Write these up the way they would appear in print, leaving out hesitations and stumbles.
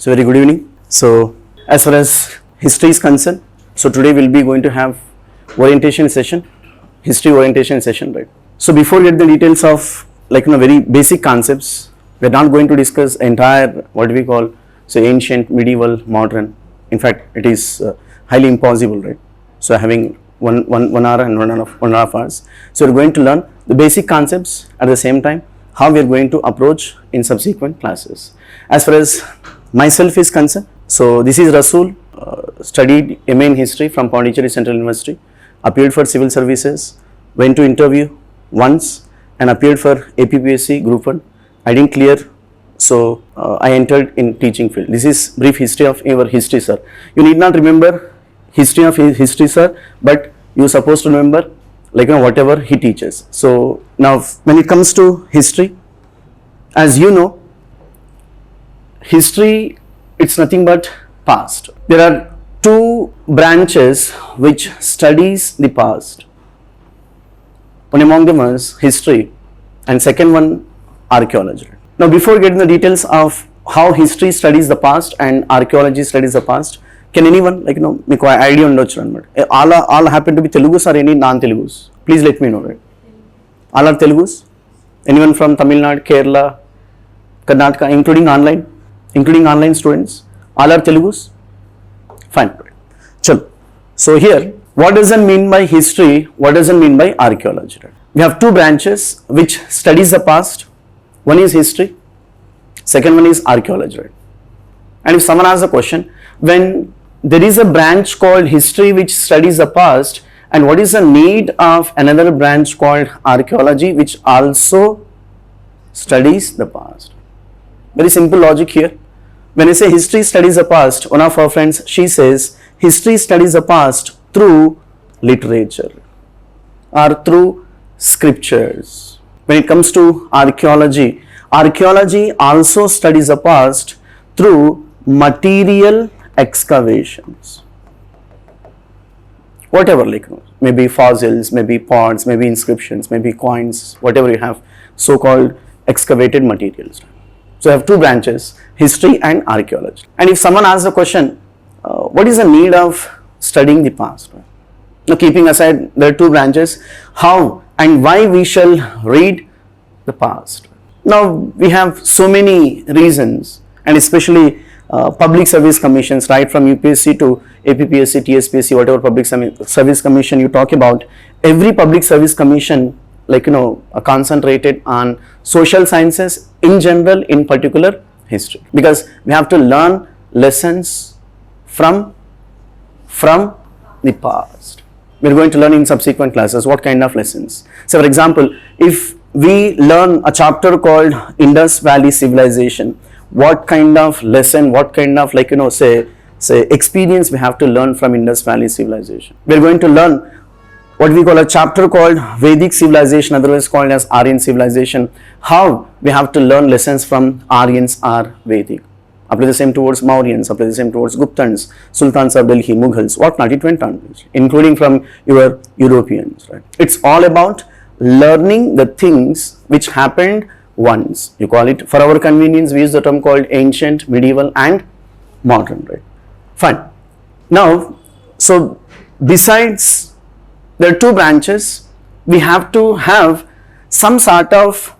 So very good evening. So as far as history is concerned, so today we'll be going to have orientation session, history orientation session, right? So before we get the details of very basic concepts, we're not going to discuss entire what we call ancient, medieval, modern. In fact, it is highly impossible, right? So having one hour and one and a half hours. So we're going to learn the basic concepts at the same time, how we're going to approach in subsequent classes. As far as myself is concerned, so this is Rasool, studied MA in history from Pondicherry Central University, appeared for civil services, went to interview once and appeared for APPSC group 1. I didn't clear, so I entered in teaching field. This is brief history of your history, sir. You need not remember history of history, sir, but you're supposed to remember whatever he teaches. So now when it comes to history, as you know, history, it's nothing but past. There are two branches which studies the past. One among them is history and second one archaeology. Now before getting the details of how history studies the past and archaeology studies the past, can anyone మీకు idea ఉండొచ్చు అన్నమాట. All happen to be Telugus or any non-Telugus? Please let me know, right? All are Telugus? Anyone from Tamil Nadu, Kerala, Karnataka, including online students? All are Telugus? Fine. Chalo. So here, what does it mean by history? What does it mean by archaeology? We have two branches which studies the past. One is history, second one is archaeology. Right? And if someone asks a question, when there is a branch called history which studies the past, and what is the need of another branch called archaeology which also studies the past? Very simple logic here. When I say history studies the past, one of our friends, she says history studies the past through literature or through scriptures. When it comes to archaeology, archaeology also studies the past through material excavations. Whatever, maybe fossils, maybe pots, maybe inscriptions, maybe coins, whatever you have, so-called excavated materials. So I have two branches, history and archaeology. And if someone asks the question, what is the need of studying the past? Now keeping aside there are two branches, how and why we shall read the past? Now we have so many reasons, and especially public service commissions, right from UPSC to APPSC, TSPSC, whatever public service commission you talk about, every public service commission concentrated on social sciences in general, in particular history, because we have to learn lessons from the past. We are going to learn in subsequent classes what kind of lessons. So for example, if we learn a chapter called Indus Valley Civilization, what kind of lesson, what kind of say experience we have to learn from Indus Valley Civilization? We are going to learn what we call a chapter called Vedic Civilization, otherwise called as Aryan Civilization. How we have to learn lessons from Aryans or Vedic. Apply the same towards Mauryans, apply the same towards Guptans, Sultans of Delhi, Mughals, what not, it went on, including from your Europeans. Right? It's all about learning the things which happened once. You call it, for our convenience, we use the term called ancient, medieval and modern. Right? Fine. Now, so besides there are two branches, we have to have some sort of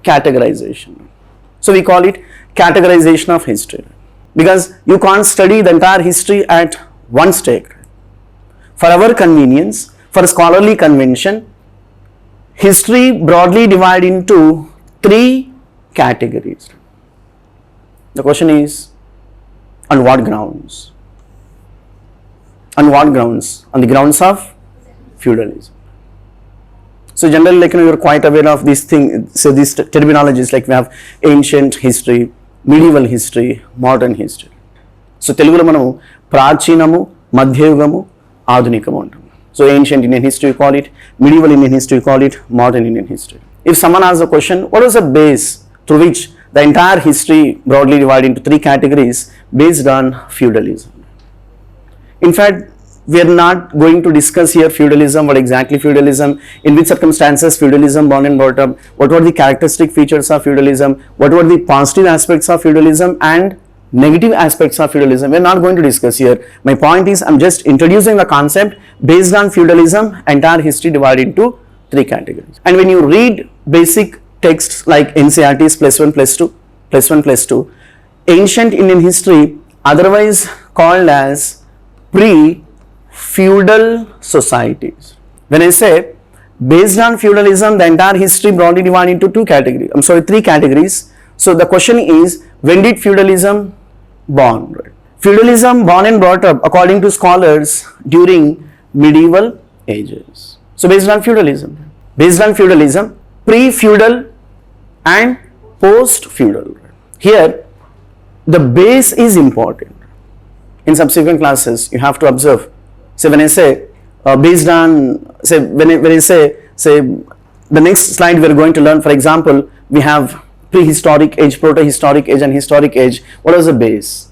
categorization. So we call it categorization of history, because you can't study the entire history at one stake. For our convenience, for scholarly convention, history broadly divided into three categories. The question is, on what grounds? On what grounds? On the grounds of feudalism. So generally, you're quite aware of this thing. So these terminologies, we have ancient history, medieval history, modern history. So Telugulo manamu prachinamu, madhyayugamu, adunikamu antamu. So ancient Indian history you call it, medieval Indian history you call it, modern Indian history. If someone asks the question, what is the base through which the entire history broadly divided into three categories based on feudalism? In fact, we are not going to discuss here feudalism, what exactly feudalism, in which circumstances feudalism born and brought up, what were the characteristic features of feudalism, what were the positive aspects of feudalism, and negative aspects of feudalism. We're not going to discuss here. My point is, I'm just introducing the concept. Based on feudalism, entire history divided into 3 categories. And when you read basic texts like NCERT's +1 +2, +1 +2, ancient Indian history, otherwise called as pre-feudal societies. When I say based on feudalism, the entire history broadly divided into 3 categories. So the question is, when did feudalism born? Right? Feudalism born and brought up, according to scholars, during medieval ages. So based on feudalism, pre-feudal and post-feudal. Here, the base is important. In subsequent classes, you have to observe. So when I say based on, say when I say the next slide we are going to learn, for example, we have prehistoric age, proto-historic age and historic age. What is the base?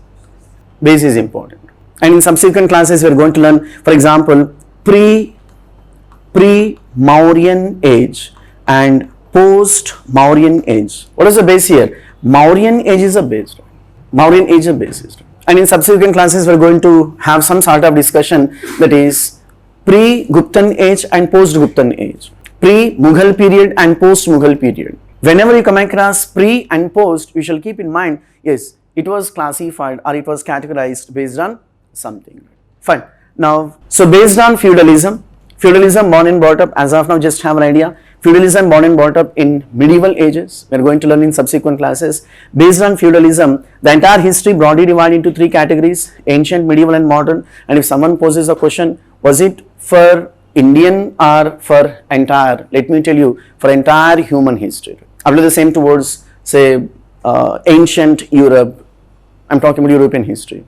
Base is important. And in subsequent classes we are going to learn, for example, pre-Mauryan age and post-Mauryan age. What is the base here? Mauryan age is a base. Mauryan age is a basis. And in subsequent classes we are going to have some sort of discussion, that is pre-Guptan age and post-Guptan age, pre-Mughal period and post-Mughal period. Whenever you come across pre and post, you shall keep in mind, yes, it was classified or it was categorized based on something. Fine. Now, so based on feudalism born and brought up, as of now just have an idea, feudalism born and brought up in medieval ages, we are going to learn in subsequent classes. Based on feudalism, the entire history broadly divided into 3 categories, ancient, medieval and modern. And if someone poses a question, was it for Indian or for entire, let me tell you, for entire human history. Apply the same towards, say, ancient Europe, I'm talking about European history,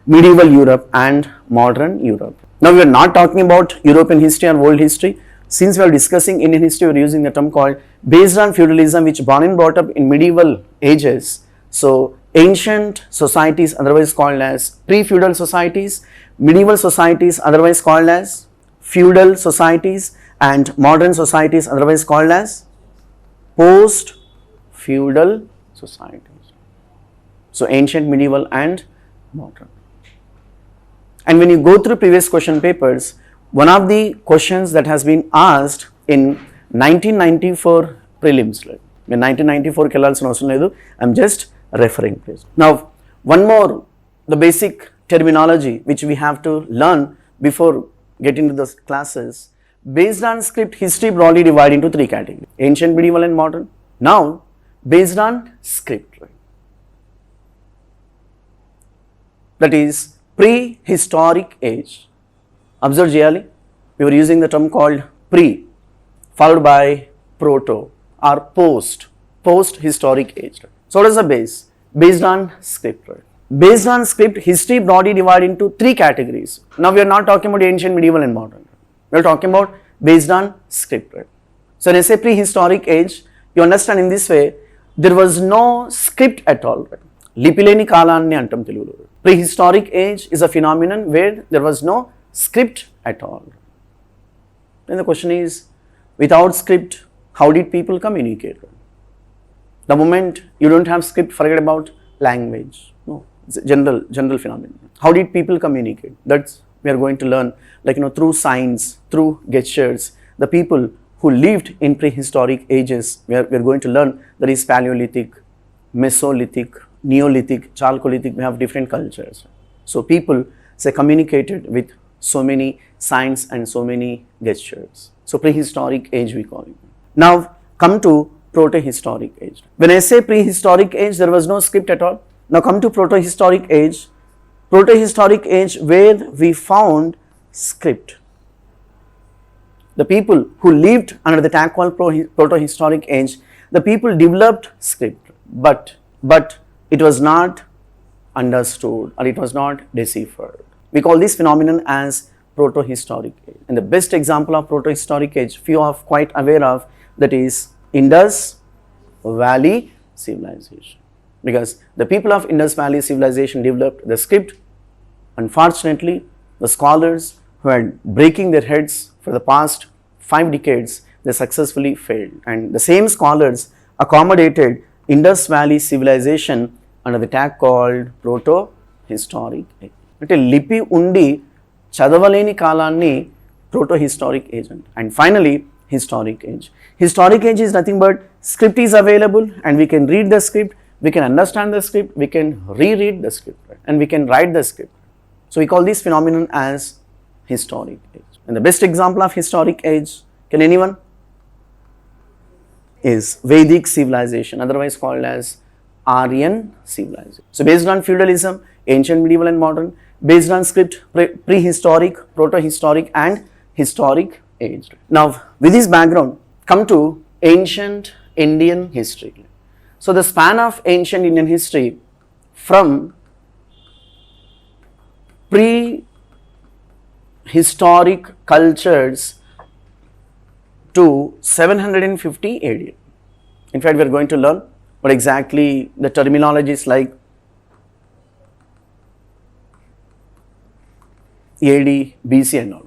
medieval Europe and modern Europe. Now we are not talking about European history or world history. Since we are discussing Indian history, we are using the term called based on feudalism, which born and brought up in medieval ages. So ancient societies, otherwise called as pre-feudal societies, medieval societies, otherwise called as feudal societies, and modern societies, otherwise called as post-feudal societies. So ancient, medieval and modern. And when you go through previous question papers, one of the questions that has been asked in 1994 prelims, in 1994 kellalsina avasaram ledu, I'm just referring please. Now, one more, the basic terminology which we have to learn before getting to the classes. Based on script, history broadly divided into 3 categories, ancient, medieval and modern. Now, based on script, that is prehistoric age. Observe చేయాలి, we were using the term called pre followed by proto or post-historic age. So what is the base? Based on script. Based on script, history broadly divided into 3 categories. Now we are not talking about ancient, medieval and modern. We are talking about based on script. So when I say prehistoric age, you understand in this way, there was no script at all. Lipileni kalanni antam telugulo. Prehistoric age is a phenomenon where there was no script at all. Then the question is, without script, how did people communicate? The moment you don't have script, forget about language. No, it's a general phenomenon. How did people communicate? That's we are going to learn, through signs, through gestures. The people who lived in prehistoric ages, we are going to learn that is Paleolithic, Mesolithic, Neolithic, Chalcolithic, we have different cultures. So people communicated with so many signs and so many gestures. So prehistoric age we call it. Now come to proto-historic age. When I say prehistoric age, there was no script at all. Now come to proto-historic age. Proto-historic age where we found script. The people who lived under the tag called proto-historic age, the people developed script, but it was not understood or it was not deciphered. We call this phenomenon as proto-historic age. And the best example of proto-historic age, few are quite aware of, that is Indus Valley civilization. Because the people of Indus Valley civilization developed the script. Unfortunately, the scholars who had breaking their heads for the past 5 decades, they successfully failed. And the same scholars accommodated Indus Valley civilization under the tag called proto-historic age. అంటే లిపి ఉండి చదవలేని కాలాన్ని proto-historic age. And finally, historic age. Historic age is nothing but script is available and we can read the script, we can understand the script, we can reread the script, right? And we can write the script. So we call this phenomenon as historic age. And the best example of historic age, can anyone? Is Vedic civilization, otherwise called as Aryan civilization. So based on feudalism, ancient, medieval and modern, based on script, prehistoric, proto-historic and historic age. Now with this background, come to ancient Indian history. So the span of ancient Indian history from prehistoric cultures to 750 AD. In fact, we are going to learn what exactly the terminology is like AD, BC and all.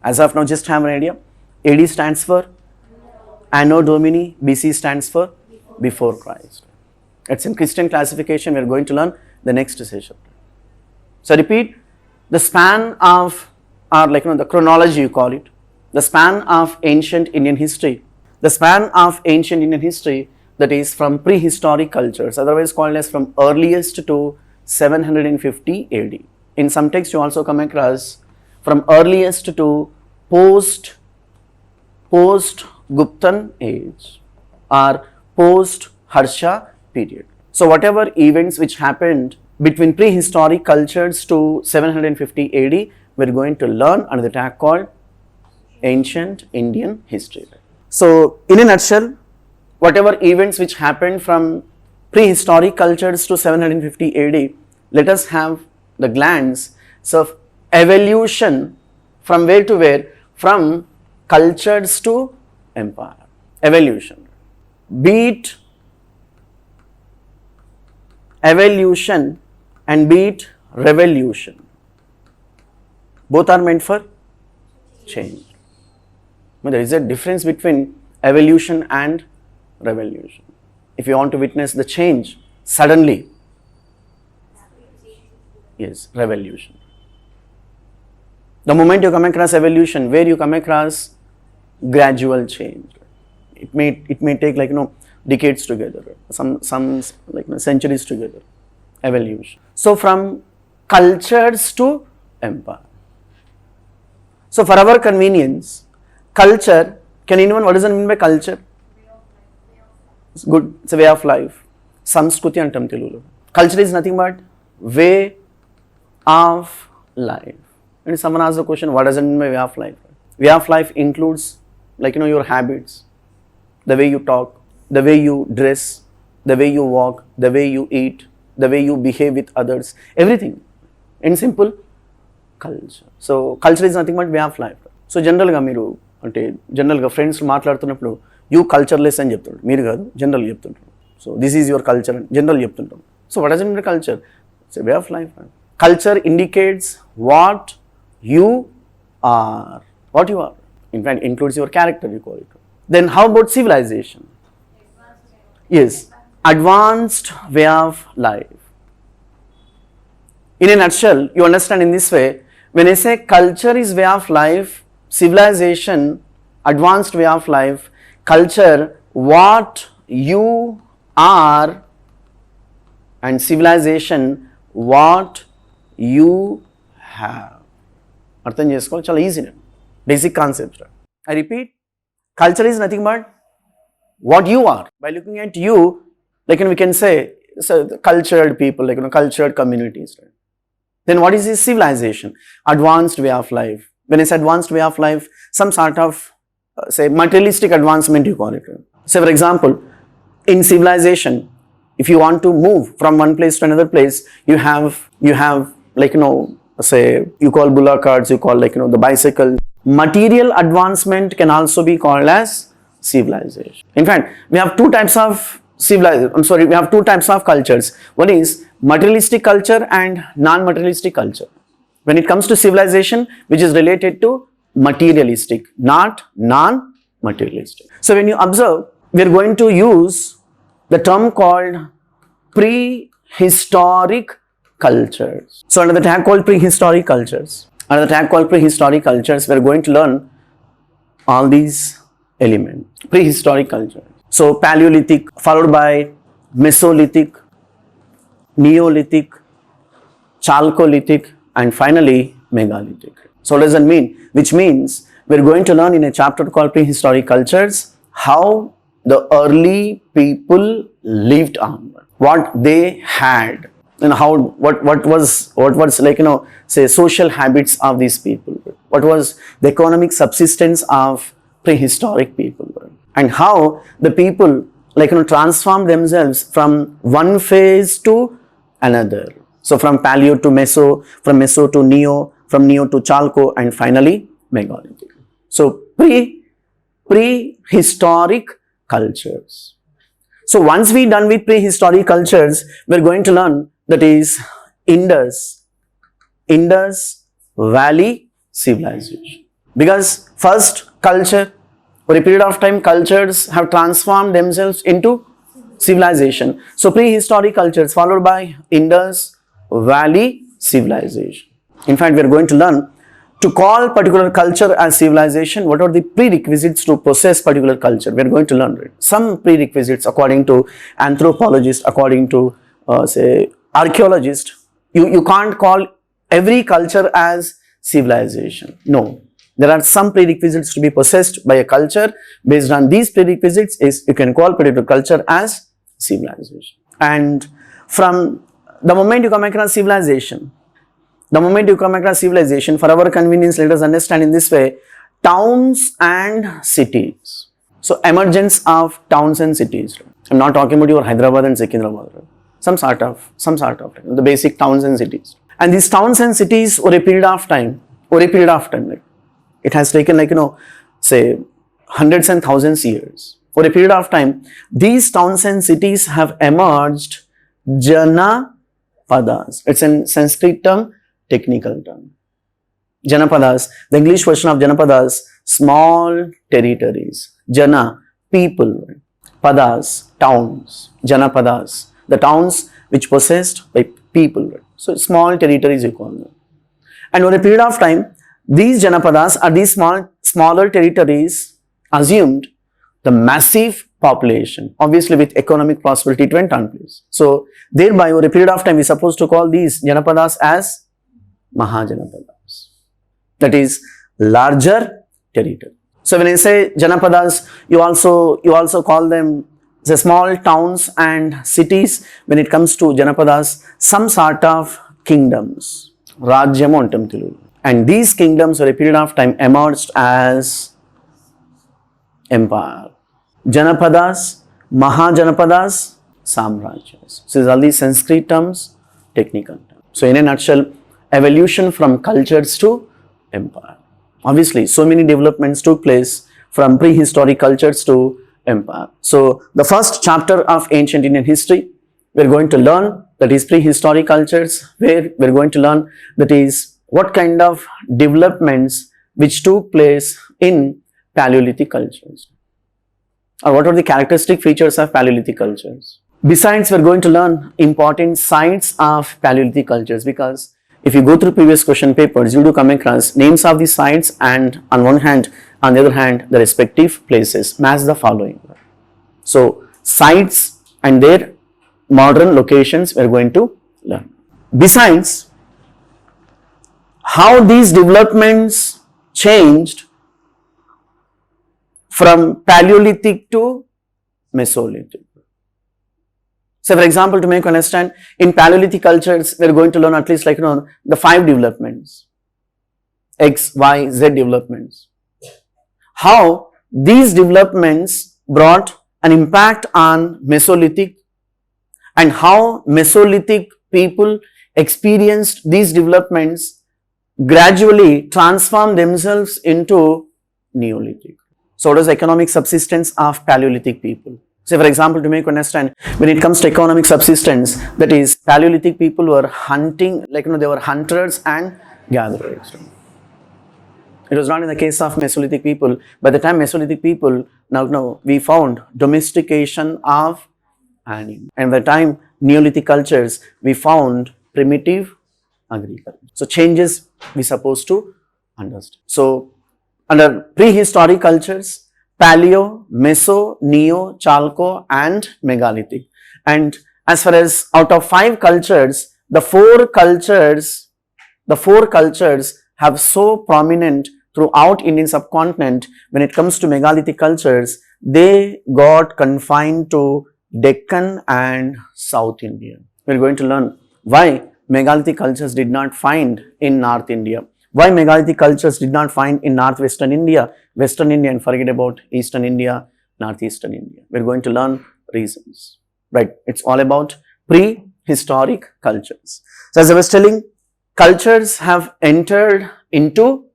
As of now, just have an idea. AD stands for Anno Domini, BC stands for before Christ. It's in Christian classification. We are going to learn the next session. So repeat, the span of, or like the chronology you call it, the span of ancient Indian history, the span of ancient Indian history that is from prehistoric cultures, otherwise called as from earliest to 750 AD. In some texts you also come across from earliest to post Guptan age or post Harsha period. So whatever events which happened between prehistoric cultures to 750 AD, we are going to learn under the tag called ancient Indian history. So in a nutshell, whatever events which happened from prehistoric cultures to 750 AD, let us have the glance of evolution from where to where, from cultures to empire. Evolution. Beat evolution and beat revolution. Both are meant for change. But there is a difference between evolution and revolution. If you want to witness the change suddenly, yes, revolution. The moment you come across evolution, where you come across gradual change, it may take like decades together, some like centuries together. Evolution. So from cultures to empire. So for our convenience, culture, can anyone, what does it mean by culture? It's good, it's a way of life. Samskruti antam Telugulo. Culture is nothing but way of life. And someone asks the question, what does it mean by way of life? Way of life includes like your habits, the way you talk, the way you dress, the way you walk, the way you eat, the way you behave with others, everything. In simple, culture. So culture is nothing but way of life. So generally మీరు అంటే జనరల్గా friends మాట్లాడుతున్నప్పుడు you cultureless అని చెప్తాడు, మీరు కాదు general చెప్తుంటారు. So this is your culture అని జనరల్ చెప్తుంటాం. So what does it mean culture? It's a way of life. Culture indicates what you are, what you are. In fact, includes your character, you call it. Then how about civilization? Yes, advanced way of life. In a nutshell, you understand in this way, when I say culture is way of life, civilization, advanced way of life, culture, what you are, and civilization, what you have. అర్థం చేసుకోవాలి, చాలా easy. Basic concepts. I repeat, culture is nothing but what you are. By looking at you, like we can say, so cultured people, like cultured communities. Right? Then what is this civilization? Advanced way of life. When I say advanced way of life, some sort of say materialistic advancement you call it. Say for example, in civilization, if you want to move from one place to another place, you have like say you call bullock carts, you call like the bicycle. Material advancement can also be called as civilization. In fact, we have two types of we have two types of cultures. One is materialistic culture and non-materialistic culture. When it comes to civilization, which is related to materialistic, not non-materialistic. So when you observe, we are going to use the term called prehistoric cultures. So under the tag called prehistoric cultures, we are going to learn all these elements. Prehistoric culture. So Paleolithic followed by Mesolithic, Neolithic, Chalcolithic, and finally Megalithic. So what does that mean? Which means we're going to learn in a chapter called Prehistoric Cultures how the early people lived on, what they had, and how what was like, say, social habits of these people, what was the economic subsistence of prehistoric people, and how the people, like, transform themselves from one phase to another. So from Paleo to Meso, from Meso to Neo, from Neo to Chalco, and finally Megalithic. So prehistoric cultures. So once we done with prehistoric cultures, we're going to learn, that is, Indus Valley civilization. Because first culture, for a period of time, cultures have transformed themselves into civilization. So prehistoric cultures followed by Indus Valley civilization. In fact, we are going to learn to call particular culture as civilization. What are the prerequisites to possess particular culture? We are going to learn some prerequisites according to anthropologists, according to say archaeologists. You can't call every culture as civilization. No, there are some prerequisites to be possessed by a culture. Based on these prerequisites, you can call particular culture as civilization. And from the moment you come across civilization, for our convenience, let us understand in this way: towns and cities. So emergence of towns and cities. I'm not talking about your Hyderabad and Secunderabad. Some sort of the basic towns and cities. And these towns and cities over a period of time, like, it has taken, like, say hundreds and thousands years. For a period of time, these towns and cities have emerged Janapadas. It's a Sanskrit term, technical term. Janapadas, the English version of Janapadas, small territories. Jana, people. Padas, towns. Janapadas, the towns which possessed by people. So small territories you call them. And over a period of time, these Janapadas, are these smaller territories, assumed the massive population. Obviously, with economic prosperity, it went on place. So thereby, over a period of time, we are supposed to call these Janapadas as Mahajanapadas. That is, larger territory. So when I say Janapadas, you also call them the small towns and cities. When it comes to Janapadas, some sort of kingdoms. Rajyamu antam Telugu. And these kingdoms over a period of time emerged as empire. Janapadas, Mahajanapadas, Samrajyas. So these are the Sanskrit terms, technical terms. So in a nutshell, evolution from cultures to empire. Obviously, so many developments took place from prehistoric cultures to empire. So the first chapter of ancient Indian history, we are going to learn, that is prehistoric cultures, where we are going to learn, that is what kind of developments which took place in Paleolithic cultures, or what are the characteristic features of Paleolithic cultures. Besides, we are going to learn important sites of Paleolithic cultures, because if you go through previous question papers, you do come across names of the sites, and on one hand, on the other hand, the respective places. Match the following. So sites and their modern locations we are going to learn. Besides, how these developments changed from Paleolithic to Mesolithic. So for example, to make you understand, in Paleolithic cultures, we are going to learn at least, like, the 5 developments, X, Y, Z developments. How these developments brought an impact on Mesolithic, and how Mesolithic people experienced these developments, gradually transform themselves into Neolithic. So what is economic subsistence of Paleolithic people? Say for example, to make you understand, when it comes to economic subsistence, that is, Paleolithic people were hunting, like, they were hunters and gatherers. It was not in the case of Mesolithic people. By the time Mesolithic people, now we found domestication of And the time Neolithic cultures, we found primitive agriculture. So changes we supposed to understand. So under prehistoric cultures, Paleo, Meso, Neo, Chalco and Megalithic. And as far as out of 5 cultures, the four cultures have so prominent throughout Indian subcontinent. When it comes to megalithic cultures, they got confined to Deccan and South India. We are going to learn why megalithic cultures did not find in North India, why megalithic cultures did not find in Northwestern India, Western India, and forget about Eastern India, Northeastern India. We are going to learn reasons, right? It's all about prehistoric cultures. So as I was telling, cultures have entered into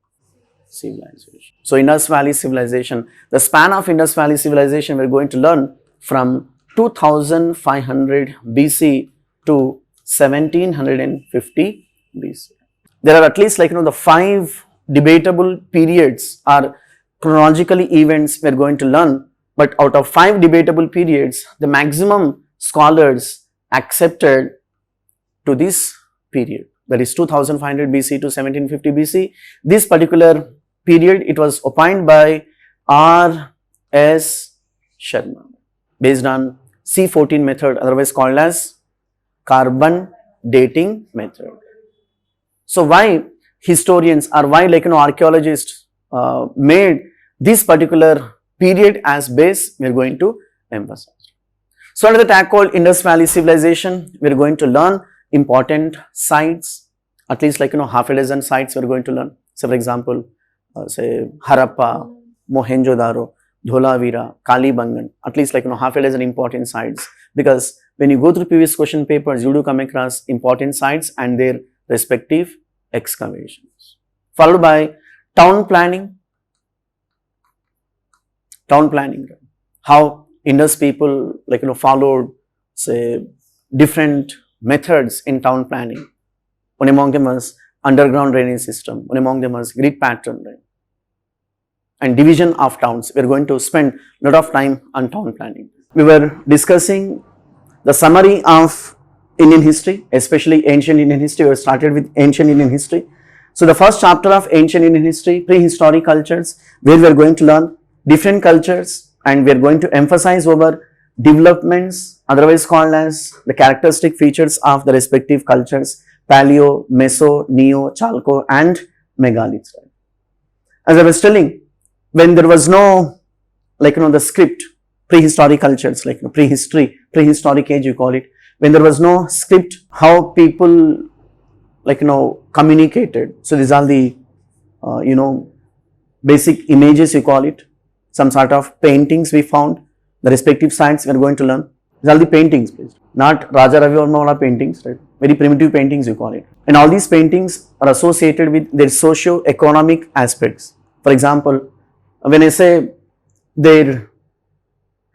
civilization. So Indus Valley civilization, the span of Indus Valley civilization, we're going to learn from 2500 BC to 1750 BC. There are at least the 5 debatable periods or chronologically events we're going to learn, but out of 5 debatable periods, the maximum scholars accepted to this period, that is 2500 BC to 1750 BC. This particular period, it was opined by R.S. Sharma based on C14 method, otherwise called as carbon dating method. So why historians or why archaeologists made this particular period as base, we are going to emphasize. So under the tag called Indus Valley civilization, we are going to learn important sites, at least half a dozen sites we are going to learn. So for example, say Harappa, Mohenjo-daro, Dholavira, Kalibangan, at least half a dozen important sites, because when you go through previous question papers, you do come across important sites and their respective excavations. Followed by town planning, how Indus people followed say different methods in town planning. One among them was underground drainage system, one among them was grid pattern, right? And division of towns. We are going to spend a lot of time on town planning. We were discussing the summary of Indian history, especially ancient Indian history. We started with ancient Indian history. So the first chapter of ancient Indian history, prehistoric cultures, where we are going to learn different cultures and we are going to emphasize over developments, otherwise called as the characteristic features of the respective cultures, Paleo, Meso, Neo, Chalco and Megalithic. As I was telling, when there was no the script, prehistoric cultures prehistory, prehistoric age you call it, when there was no script, how people communicated. So these are the basic images you call it, some sort of paintings we found, the respective sites we are going to learn. These are the paintings, please. Not Raja Ravi Varma paintings, right? Very primitive paintings you call it. And all these paintings are associated with their socio-economic aspects. For example, when I say their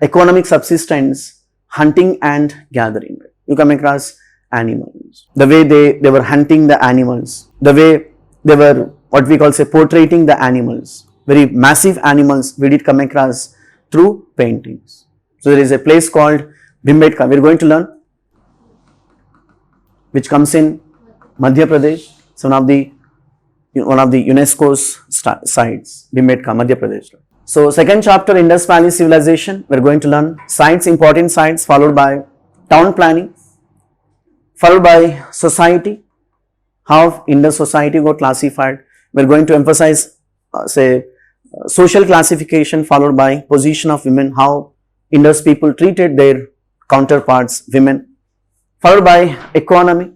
economic subsistence, hunting and gathering, right? You come across animals, the way they were hunting the animals, the way they were what we call portraying the animals, very massive animals we did come across through paintings. So there is a place called Bhimbetka, we are going to learn, which comes in Madhya Pradesh. It's one of the UNESCO's sites, Bhimbetka, Madhya Pradesh. So second chapter, Indus Valley civilization, we are going to learn sites, important sites, followed by town planning, followed by society, how Indus society got classified. We are going to emphasize social classification, followed by position of women, how Indus people treated their counterparts, women, followed by economy.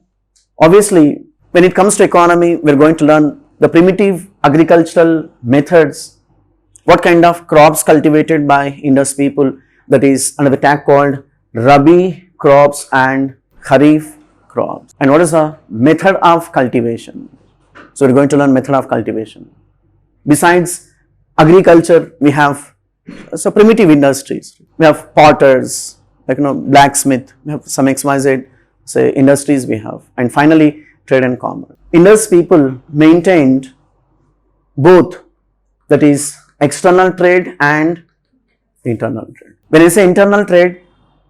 Obviously, when it comes to economy, we are going to learn the primitive agricultural methods, what kind of crops cultivated by Indus people, that is under the tag called Rabi crops and Kharif crops, and what is the method of cultivation. So we are going to learn method of cultivation. Besides agriculture, we have primitive industries. We have potters, blacksmith, we have some XYZ industries we have, and finally trade and commerce. Indus people maintained both, that is external trade and internal trade. When I say internal trade,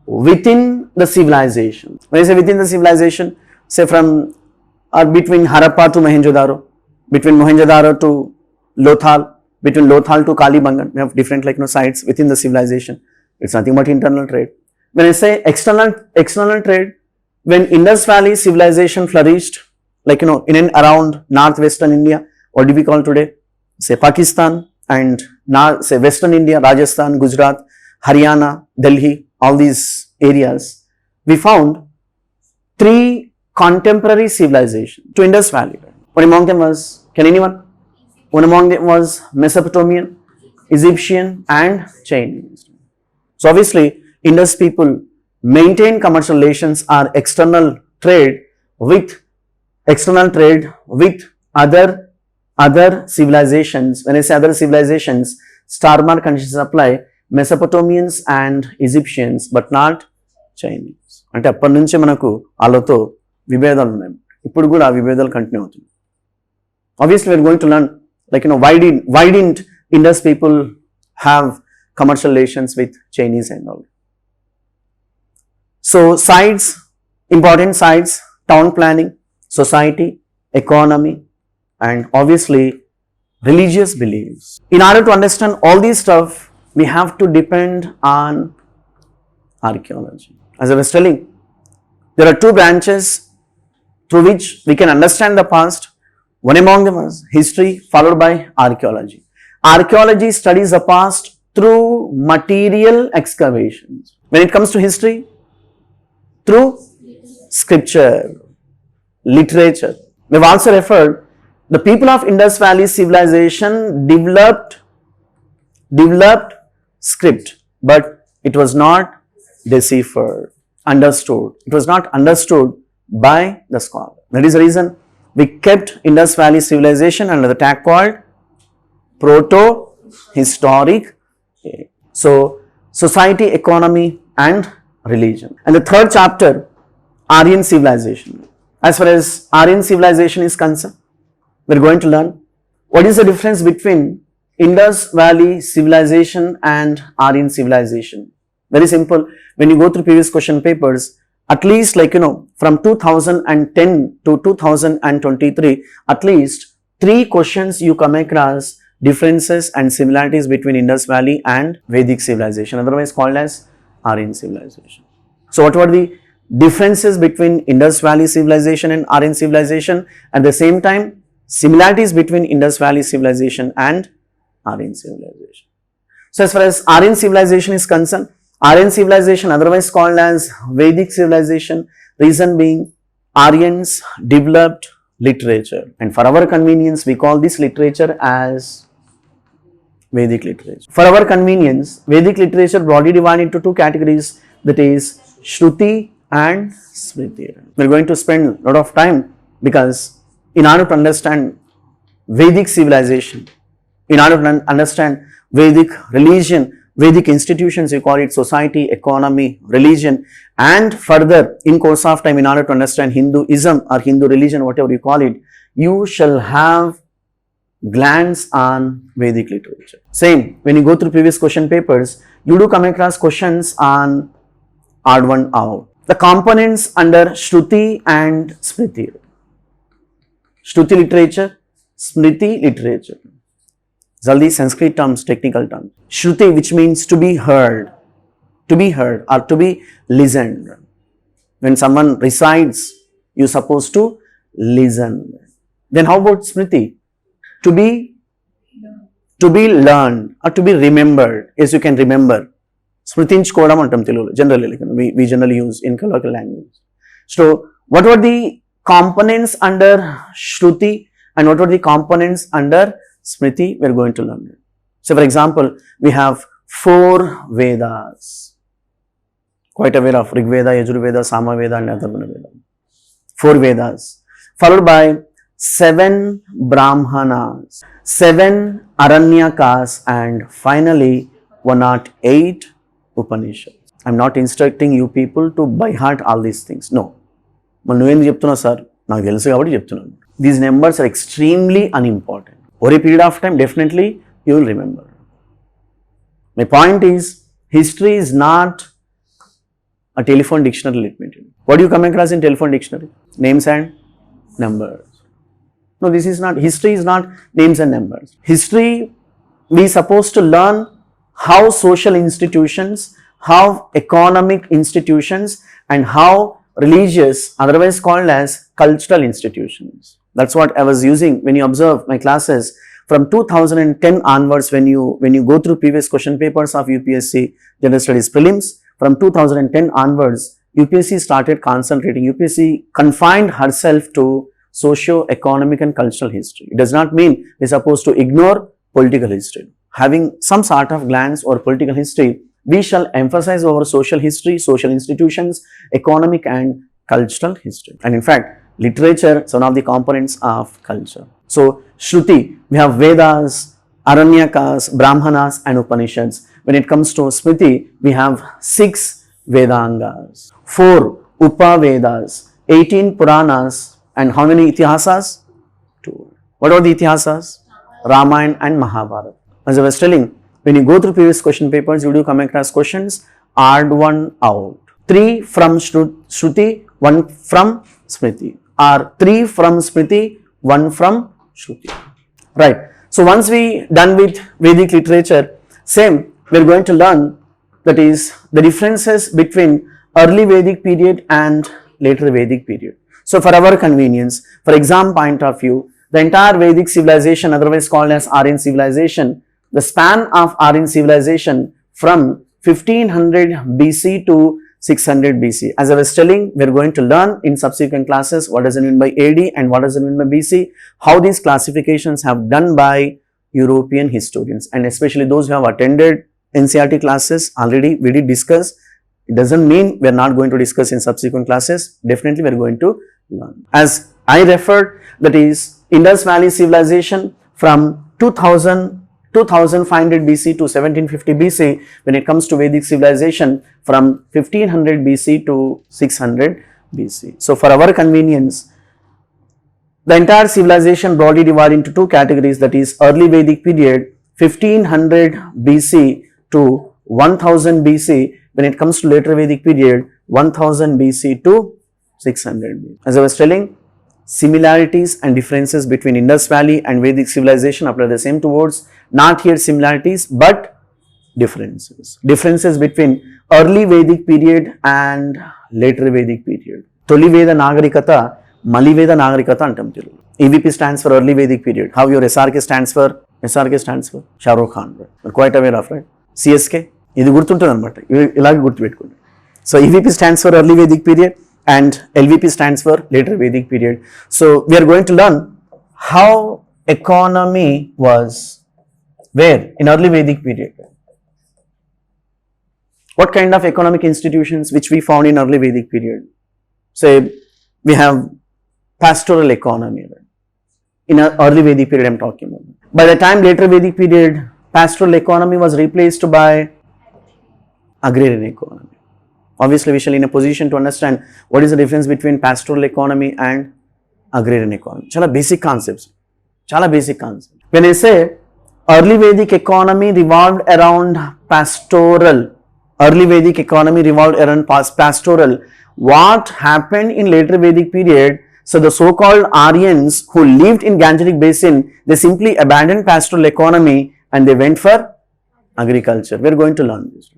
within the civilization. When I say within the civilization, say from or between Harappa to Mohenjo-daro, between Mohenjo-daro to Lothal, between Lothal to Kalibangan, we have different sites within the civilization. It's nothing but internal trade. When I say external trade, when Indus Valley civilization flourished, in and around northwestern India, what do we call today? Say Pakistan and say Western India, Rajasthan, Gujarat, Haryana, Delhi, all these areas, we found 3 contemporary civilizations to Indus Valley. One among them was, can anyone? One among them was Mesopotamian, Egyptian and Chinese. So obviously, Indus people maintain commercial relations or external trade with other civilizations. When I say other civilizations, star mark conditions apply, Mesopotamians and Egyptians, but not Chinese. అంటే అప్పటి నుంచి మనకు వాళ్ళతో విభేదాలు ఉన్నాయి. ఇప్పుడు కూడా ఆ విభేదాలు కంటిన్యూ అవుతుంది. Obviously, we are going to learn why didn't Indus people have commercial relations with Chinese and all. So sites, important sites, town planning, society, economy, and obviously religious beliefs. In order to understand all these stuff, we have to depend on archaeology. As I was telling, there are 2 branches through which we can understand the past. One among them is history, followed by archaeology. Archaeology studies the past through material excavations. When it comes to history, through scripture, literature. We have also referred the people of Indus Valley civilization developed script, but it was not deciphered, understood. It was not understood by the scholar. That is the reason we kept Indus Valley civilization under the tag called proto-historic. So, society, economy and religion. And the 3rd chapter, Aryan civilization. As far as Aryan civilization is concerned, we are going to learn what is the difference between Indus Valley civilization and Aryan civilization. Very simple. When you go through previous question papers, at least from 2010 to 2023, at least 3 questions you come across differences and similarities between Indus Valley and Vedic civilization, otherwise called as Aryan civilization. So what were the differences between Indus Valley civilization and Aryan civilization? At the same time, similarities between Indus Valley civilization and Aryan civilization. So as far as Aryan civilization is concerned, Aryan civilization, otherwise called as Vedic civilization, reason being Aryans developed literature, and for our convenience we call this literature as Vedic literature. For our convenience, Vedic literature broadly divided into 2 categories, that is Shruti and Smriti. We are going to spend a lot of time because in order to understand Vedic civilization, in order to understand Vedic religion, Vedic institutions, we call it society, economy, religion, and further in course of time, in order to understand Hinduism or Hindu religion, whatever you call it, you shall have glance on Vedic literature. Same, when you go through previous question papers, you do come across questions on odd one out. The components under Shruti and Smriti. Shruti literature, Smriti literature. These are the Sanskrit terms, technical terms. Shruti, which means to be heard or to be listened. When someone recites, you are supposed to listen. Then how about Smriti? To be learned or to be remembered. Yes, you can remember. Smritinchukodam antam Telugulo. Generally, we generally use in colloquial language. So, what were the components under Shruti and what were the components under Smriti? We are going to learn it. So, for example, we have 4 Vedas. Quite aware of Rig Veda, Yajur Veda, Sama Veda and Atharvana Veda. 4 Vedas. Followed by 7 Brahmanas, 7 Aranyakas, and finally 108 Upanishads. I am not instructing you people to by heart all these things. No. These numbers are extremely unimportant. Over a period of time, definitely you will remember. My point is, history is not A telephone dictionary, let me tell you. What do you come across in telephone dictionary? Names and numbers. No, this is not, history is not names and numbers. History, we are supposed to learn how social institutions, how economic institutions, and how religious, otherwise called as cultural institutions. That's what I was using when you observe my classes from 2010 onwards. When you go through previous question papers of UPSC General Studies Prelims, from 2010 onwards, UPSC started concentrating. UPSC confined herself to socio-economic and cultural history. It does not mean we're supposed to ignore political history. Having some sort of glance or political history, we shall emphasize our social history, social institutions, economic and cultural history. And in fact, literature is one of the components of culture. So, Shruti, we have Vedas, Aranyakas, Brahmanas and Upanishads. When it comes to Smriti, we have 6 Vedangas, 4 Upavedas, 18 Puranas, and how many Itihasas? 2. What are the Itihasas? Ramayana and Mahabharata. As I was telling, when you go through previous question papers, you do come across questions, add one out. 3 from Shruti, 1 from Smriti, or 3 from Smriti, 1 from Shruti. Right. So once we done with Vedic literature, same, we are going to learn, that is the differences between early Vedic period and later Vedic period. So for our convenience, for exam point of view, the entire Vedic civilization, otherwise called as Aryan civilization, the span of Aryan civilization from 1500 BC to 600 BC. As I was telling, we are going to learn in subsequent classes what does it mean by AD and what does it mean by BC, how these classifications have done by European historians, and especially those who have attended NCERT classes already we did discuss. It doesn't mean we are not going to discuss in subsequent classes. Definitely we are going to learn. As I referred, that is Indus Valley civilization from 2500 BC to 1750 BC. When it comes to Vedic civilization, from 1500 BC to 600 BC. So for our convenience, the entire civilization broadly divided into 2 categories, that is early Vedic period 1500 BC to 1000 BC. When it comes to later Vedic period 1000 BC to 600 BC. As I was telling, similarities and differences between Indus Valley and Vedic civilization apply the same to words. Not here similarities but differences. Differences between early Vedic period and later Vedic period. Toli Veda Nagarikata, Mali Veda Nagarikata antam telugu. EVP stands for early Vedic period. How your SRK stands for? SRK stands for Shah Rukh Khan. Right? You're quite aware of, right? CSK, ఇది గుర్తుంటుంది అన్నమాట, ఇలాగే గుర్తుపెట్టుకోండి. So EVP stands for early Vedic period and LVP stands for later Vedic period. So we are going to learn how economy was where in early Vedic period. What kind of economic institutions which we found in early Vedic period? Say we have pastoral economy. Right? In early Vedic period I am talking about. By the time later Vedic period, pastoral economy was replaced by agrarian economy. Obviously, we shall in a position to understand what is the difference between pastoral economy and agrarian economy. Chala basic concepts. Chala basic concepts. When I say early Vedic economy revolved around pastoral, early Vedic economy revolved around pastoral. What happened in later Vedic period? So the so-called Aryans who lived in Gangetic Basin, they simply abandoned pastoral economy and they went for agriculture. We are going to learn this.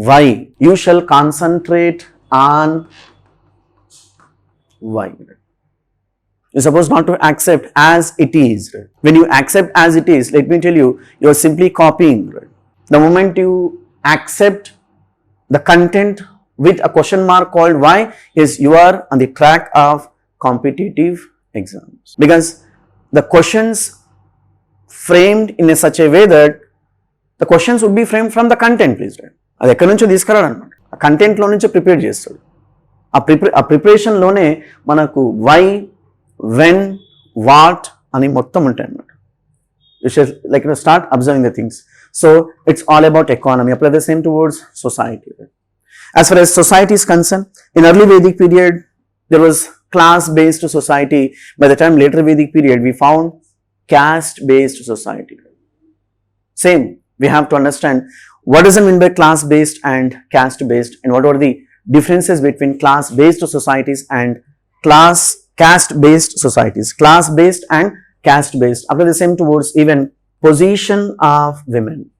Why? You shall concentrate on why. You are supposed not to accept as it is. When you accept as it is, let me tell you, you are simply copying. The moment you accept the content with a question mark called why, is you are on the track of competitive exams. Because the questions framed in such a way that the questions would be framed from the content, please. అది ఎక్కడి నుంచో తీసుకురాడనమాట, ఆ కంటెంట్లో నుంచో prepare చేస్తాడు. ఆ ప్రిపరేషన్లోనే మనకు why, when, what అని మొత్తం ఉంటాయి అన్నమాట. You should like start observing the things. So it's all about economy. Apply the same towards society. As far as society is concerned, in early Vedic period, there was class-based society. By the time later Vedic period, we found caste-based society. Same, we have to understand what does it mean by class-based and caste-based, and what are the differences between class-based societies and caste-based societies. Class-based and caste-based. After the same towards even position of women.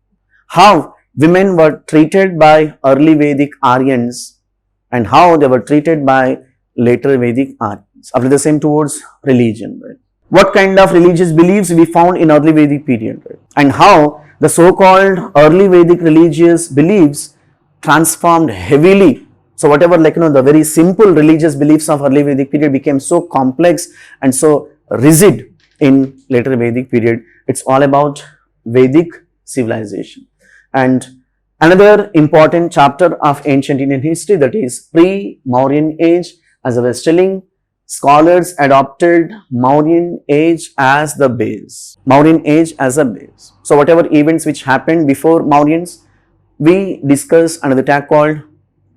How women were treated by early Vedic Aryans and how they were treated by later Vedic Aryans. After the same towards religion. Right? What kind of religious beliefs we found in early Vedic period, right? And how the so-called early Vedic religious beliefs transformed heavily. So whatever the very simple religious beliefs of early Vedic period became so complex and so rigid in later Vedic period. It's all about Vedic civilization. And another important chapter of ancient Indian history, that is pre-Mauryan age. As I was telling, scholars adopted Mauryan age as the base. Mauryan age as a base. So whatever events which happened before Mauryans, we discuss under the tag called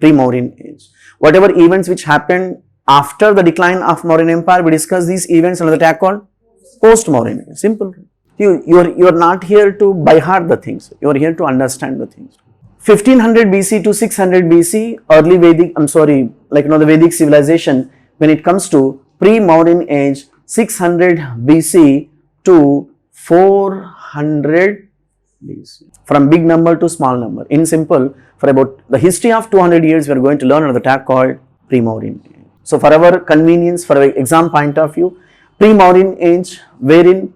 pre-Mauryan age. Whatever events which happened after the decline of Mauryan Empire, we discuss these events under the tag called post-Mauryan age. Simple. You are not here to by heart the things. You are here to understand the things. 1500 BC to 600 BC, early Vedic, the Vedic civilization. When it comes to pre-Mauryan age, 600 BC to 400 BC. From big number to small number. In simple, for about the history of 200 years, we are going to learn another tag called pre-Mauryan age. So for our convenience, for our exam point of view, pre-Mauryan age, wherein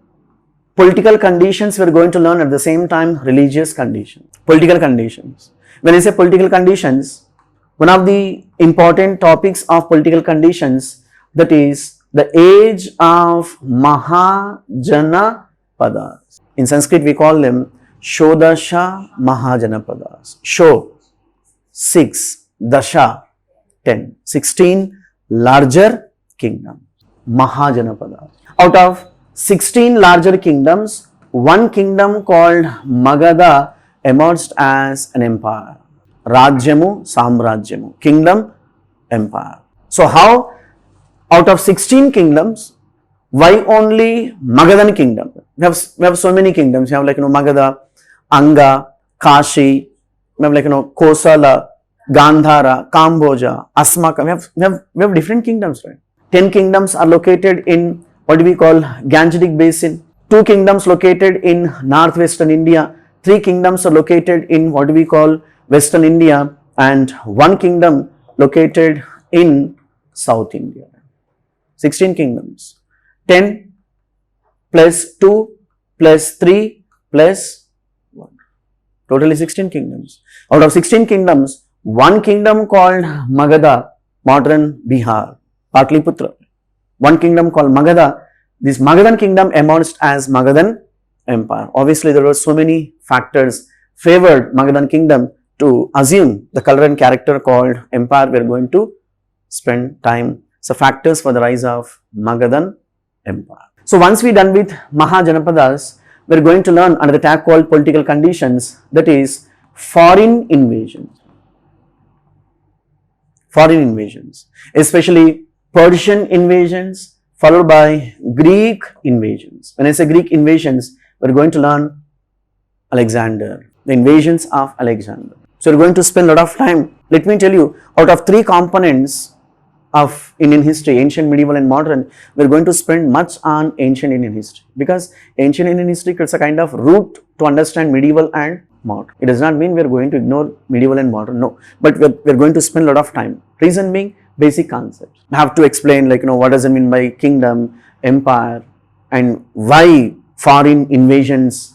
political conditions we are going to learn at the same time religious conditions. Political conditions. When I say political conditions, one of the important topics of political conditions, that is the age of Mahajanapadas. In Sanskrit we call them Shodasha Mahajanapadas. Sho, 6, Dasha, 10, 16 larger kingdoms. Mahajanapadas. Out of 16 larger kingdoms, one kingdom called Magadha emerged as an empire. Rajyamu, Samrajyamu. Kingdom, empire. So how out of 16 kingdoms, why only Magadhan kingdom? We have so many kingdoms. We have Magadha, Anga, Kashi, we have Kosala, Gandhara, Kamboja, Asmaka. We have different kingdoms, right? 10 kingdoms are located in what we call Gangetic Basin. 2 kingdoms located in northwestern India. 3 kingdoms are located in what we call Western India, and 1 kingdom located in South India. 16 kingdoms. 10 plus 2 plus 3 plus 1. Totally 16 kingdoms. Out of 16 kingdoms, 1 kingdom called Magadha, modern Bihar, Patliputra. 1 kingdom called Magadha. This Magadhan kingdom emerged as Magadhan Empire. Obviously, there were so many factors favored Magadhan kingdom to assume the color and character called empire. We are going to spend time. So, factors for the rise of Magadhan Empire. So, once we done with Mahajanapadas, we are going to learn under the tag called political conditions, that is foreign invasions. Foreign invasions, especially Persian invasions, followed by Greek invasions. When I say Greek invasions, we are going to learn Alexander, the invasions of Alexander. So, we are going to spend a lot of time. Let me tell you, out of 3 components of Indian history, ancient, medieval and modern, we are going to spend much on ancient Indian history, because ancient Indian history is a kind of route to understand medieval and modern. It does not mean we are going to ignore medieval and modern, no, but we are going to spend a lot of time. Reason being, basic concepts. I have to explain what does it mean by kingdom, empire, and why foreign invasions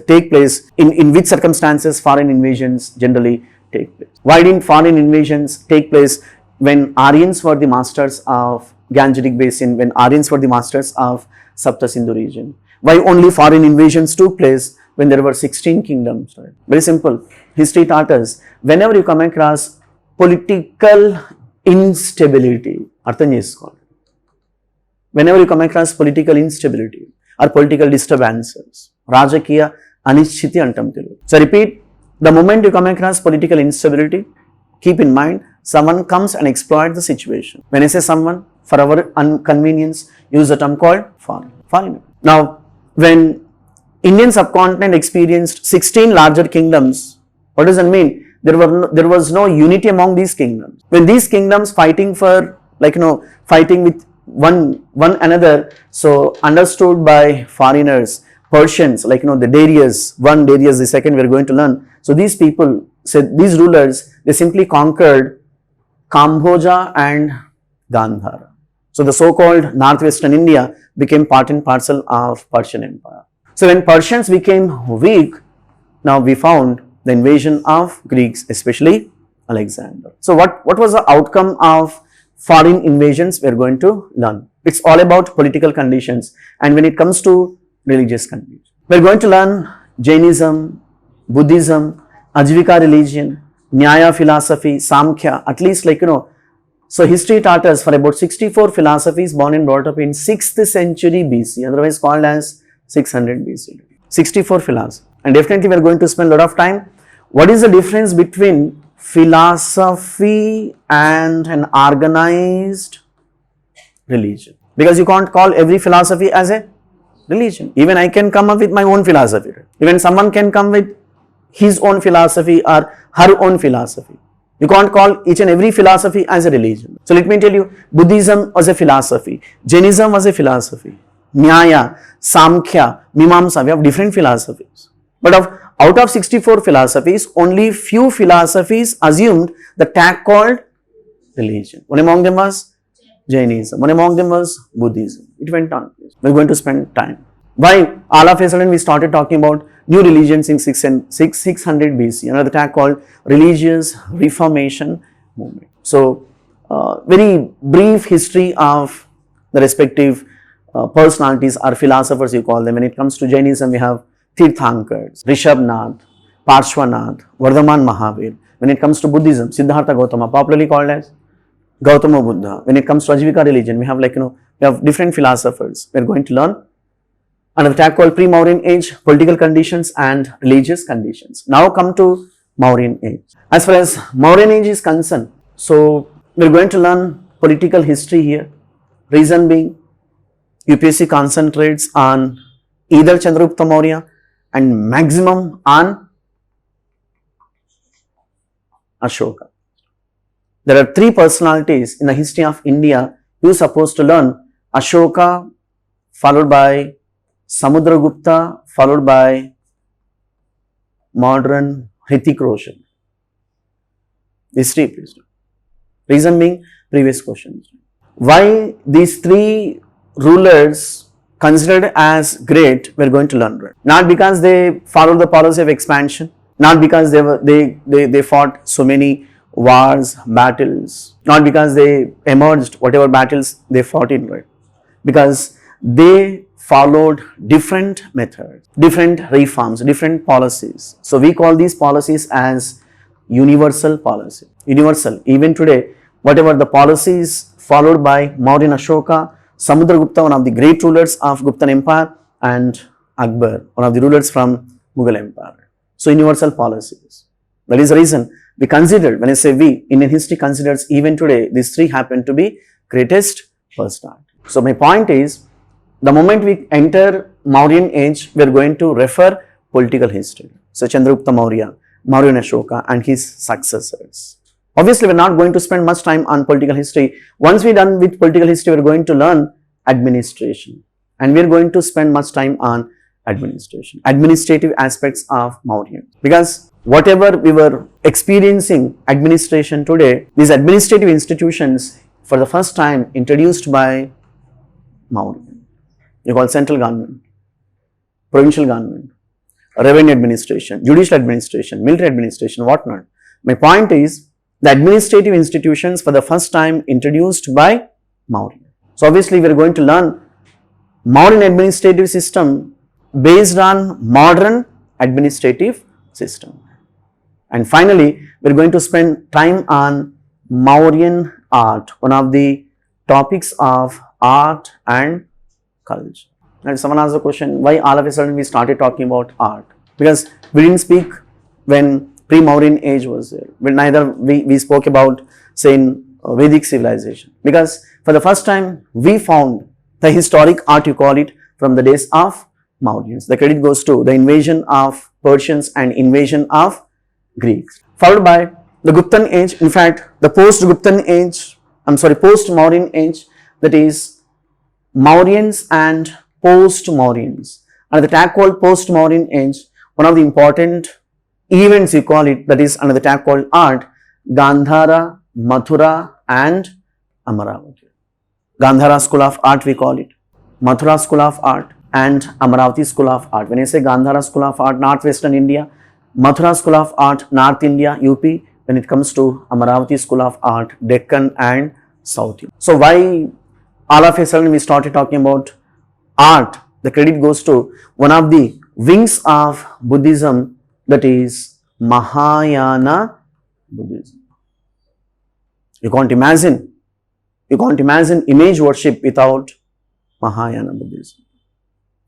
take place, in which circumstances foreign invasions generally take place. Why didn't foreign invasions take place when Aryans were the masters of Gangetic Basin, when Aryans were the masters of Sapta Sindhu region? Why only foreign invasions took place when there were 16 kingdoms? Right? Very simple. History taught us, whenever you come across political instability, whenever you come across political instability or political disturbances, Rajakiya Anishchiti antam telugu. So repeat, the moment you come across political instability, keep in mind, someone comes and exploits the situation. When I say someone, for our convenience, use the term called foreigner. Now, when Indian subcontinent experienced 16 larger kingdoms, what does that mean? there was no unity among these kingdoms. When these kingdoms fighting for, fighting with one another, so understood by foreigners, Persians, the Darius, one Darius the second, we are going to learn. So these people, these rulers, they simply conquered Cambodia and Gandhara. So the so-called northwestern India became part and parcel of Persian Empire. So when Persians became weak, now we found the invasion of Greeks, especially Alexander. So what was the outcome of foreign invasions? We are going to learn. It's all about political conditions, and when it comes to religious conditions, we are going to learn Jainism, Buddhism, Ajivika religion, Nyaya philosophy, Samkhya, at least so history taught us for about 64 philosophies born and brought up in 6th century BC, otherwise called as 600 BC. 64 philosophies. And definitely we are going to spend a lot of time. What is the difference between philosophy and an organized religion? Because you can't call every philosophy as a religion. Even I can come up with my own philosophy. Even someone can come with his own philosophy or her own philosophy. You can't call each and every philosophy as a religion. So let me tell you, Buddhism was a philosophy, Jainism was a philosophy, Nyaya, Samkhya, Mimamsa, we have different philosophies. But out of 64 philosophies, only few philosophies assumed the tag called religion. One among them was Jainism, one among them was Buddhism. It went on. We're going to spend time. Why all of a sudden we started talking about new religions in 600 BC, another tag called religious reformation movement. So, very brief history of the respective personalities or philosophers, you call them. When it comes to Jainism, we have Tirthankars, Rishabhnath, Parshvanath, Vardhaman Mahavir. When it comes to Buddhism, Siddhartha Gautama, popularly called as Gautama Buddha. When it comes to Ajivika religion, we have we have different philosophers. We are going to learn another tag called pre-Mauryan age, political conditions and religious conditions. Now come to Mauryan age. As far as Mauryan age is concerned, so we are going to learn political history here. Reason being, UPSC concentrates on either Chandragupta Maurya and maximum on Ashoka. There are three personalities in the history of India you are supposed to learn: Ashoka, followed by Samudragupta, followed by modern Hrithik Roshan. These three, please. Reason being, previous questions. Why these three rulers considered as great, we are going to learn. Not because they followed the policy of expansion, not because they fought so many wars, battles, not because they emerged whatever battles they fought in, right? Because they followed different methods, different reforms, different policies. So we call these policies as universal policy. Universal. Even today, whatever the policies followed by Mauryan Ashoka, Samudragupta, one of the great rulers of Guptan Empire, and Akbar, one of the rulers from Mughal Empire. So universal policies. That is the reason we considered, when I say we, Indian history considers even today, these three happen to be greatest personality. So my point is, the moment we enter Mauryan age, we are going to refer political history. So Chandragupta Maurya, Mauryan Ashoka and his successors. Obviously, we are not going to spend much time on political history. Once we are done with political history, we are going to learn administration. And we are going to spend much time on administration, administrative aspects of Mauryan. Because whatever we were experiencing administration today, these administrative institutions for the first time introduced by Mauryan. You call central government, provincial government, revenue administration, judicial administration, military administration, whatnot. My point is, the administrative institutions for the first time introduced by Mauryan. So obviously, we are going to learn Mauryan administrative system based on modern administrative system. And finally, we are going to spend time on Mauryan art, one of the topics of art and culture. And someone asked the question, why all of a sudden we started talking about art? Because we didn't speak when pre-Mauryan age was there. Well, neither we spoke about, say, in Vedic civilization. Because for the first time, we found the historic art, you call it, from the days of Mauryans. The credit goes to the invasion of Persians and invasion of Greeks. followed by the Guptan age. In fact, the post-Guptan age, post-Mauryan age, that is Mauryans and post-Mauryans. Under the tag called post-Mauryan age, one of the important events we call it, that is under the tag called art, Gandhara, Mathura and Amaravati. Gandhara school of art we call it, Mathura school of art and Amaravati school of art. When I say Gandhara school of art, northwestern India, Mathura school of art, North India, UP. When it comes to Amaravati school of art, Deccan and South India. So why all of a sudden we started talking about art? The credit goes to one of the wings of Buddhism, that is Mahayana Buddhism. You can't imagine image worship without Mahayana Buddhism.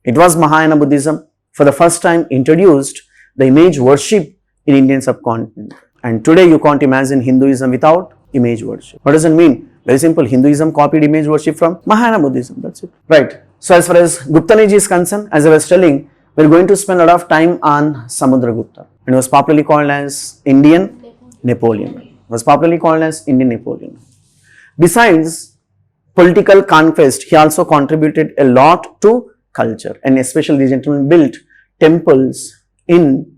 It was Mahayana Buddhism for the first time introduced the image worship in Indian subcontinent. And today you can't imagine Hinduism without image worship. What does it mean? Very simple. Hinduism copied image worship from Mahayana Buddhism. That's it. Right. So as far as Guptan age is concerned, as I was telling, we're going to spend a lot of time on Samudragupta. It was popularly called as Indian Napoleon. It was popularly called as Indian Napoleon. Besides political conquest, he also contributed a lot to culture, and especially the gentleman built temples in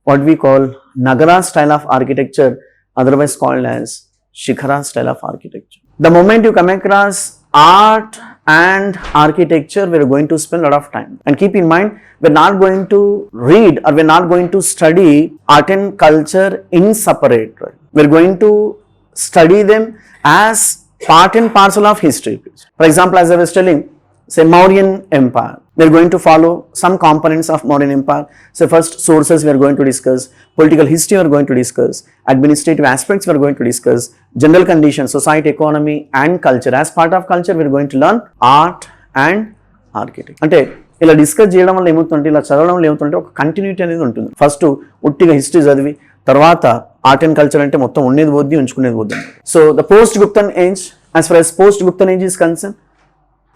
what we call Nagara style of architecture, otherwise called as Shikhara style of architecture. The moment you come across art and architecture, we are going to spend a lot of time. And keep in mind, we are not going to read or we are not going to study art and culture in separate. Right? We are going to study them as part and parcel of history. For example, as I was telling, say Mauryan Empire. We are going to follow some components of Mauryan Empire. So first, sources we are going to discuss, political history we are going to discuss, administrative aspects we are going to discuss, general conditions, society, economy and culture. As part of culture, we are going to learn art and architecture. అంటే ఇలా discuss చేయడం వల్ల ఏమవుతుందంటే, ఇలా చదవడం వల్ల ఏమవుతుందంటే ఒక కంటిన్యూటీ అనేది ఉంటుంది. ఫస్ట్ ఉట్టిగా హిస్టరీ చదివి తర్వాత ఆర్ట్ అండ్ కల్చర్ అంటే మొత్తం ఉండేది పోద్ది, ఉంచుకునేది పోద్ది. So the post Guptan age, as far as post Guptan age is concern,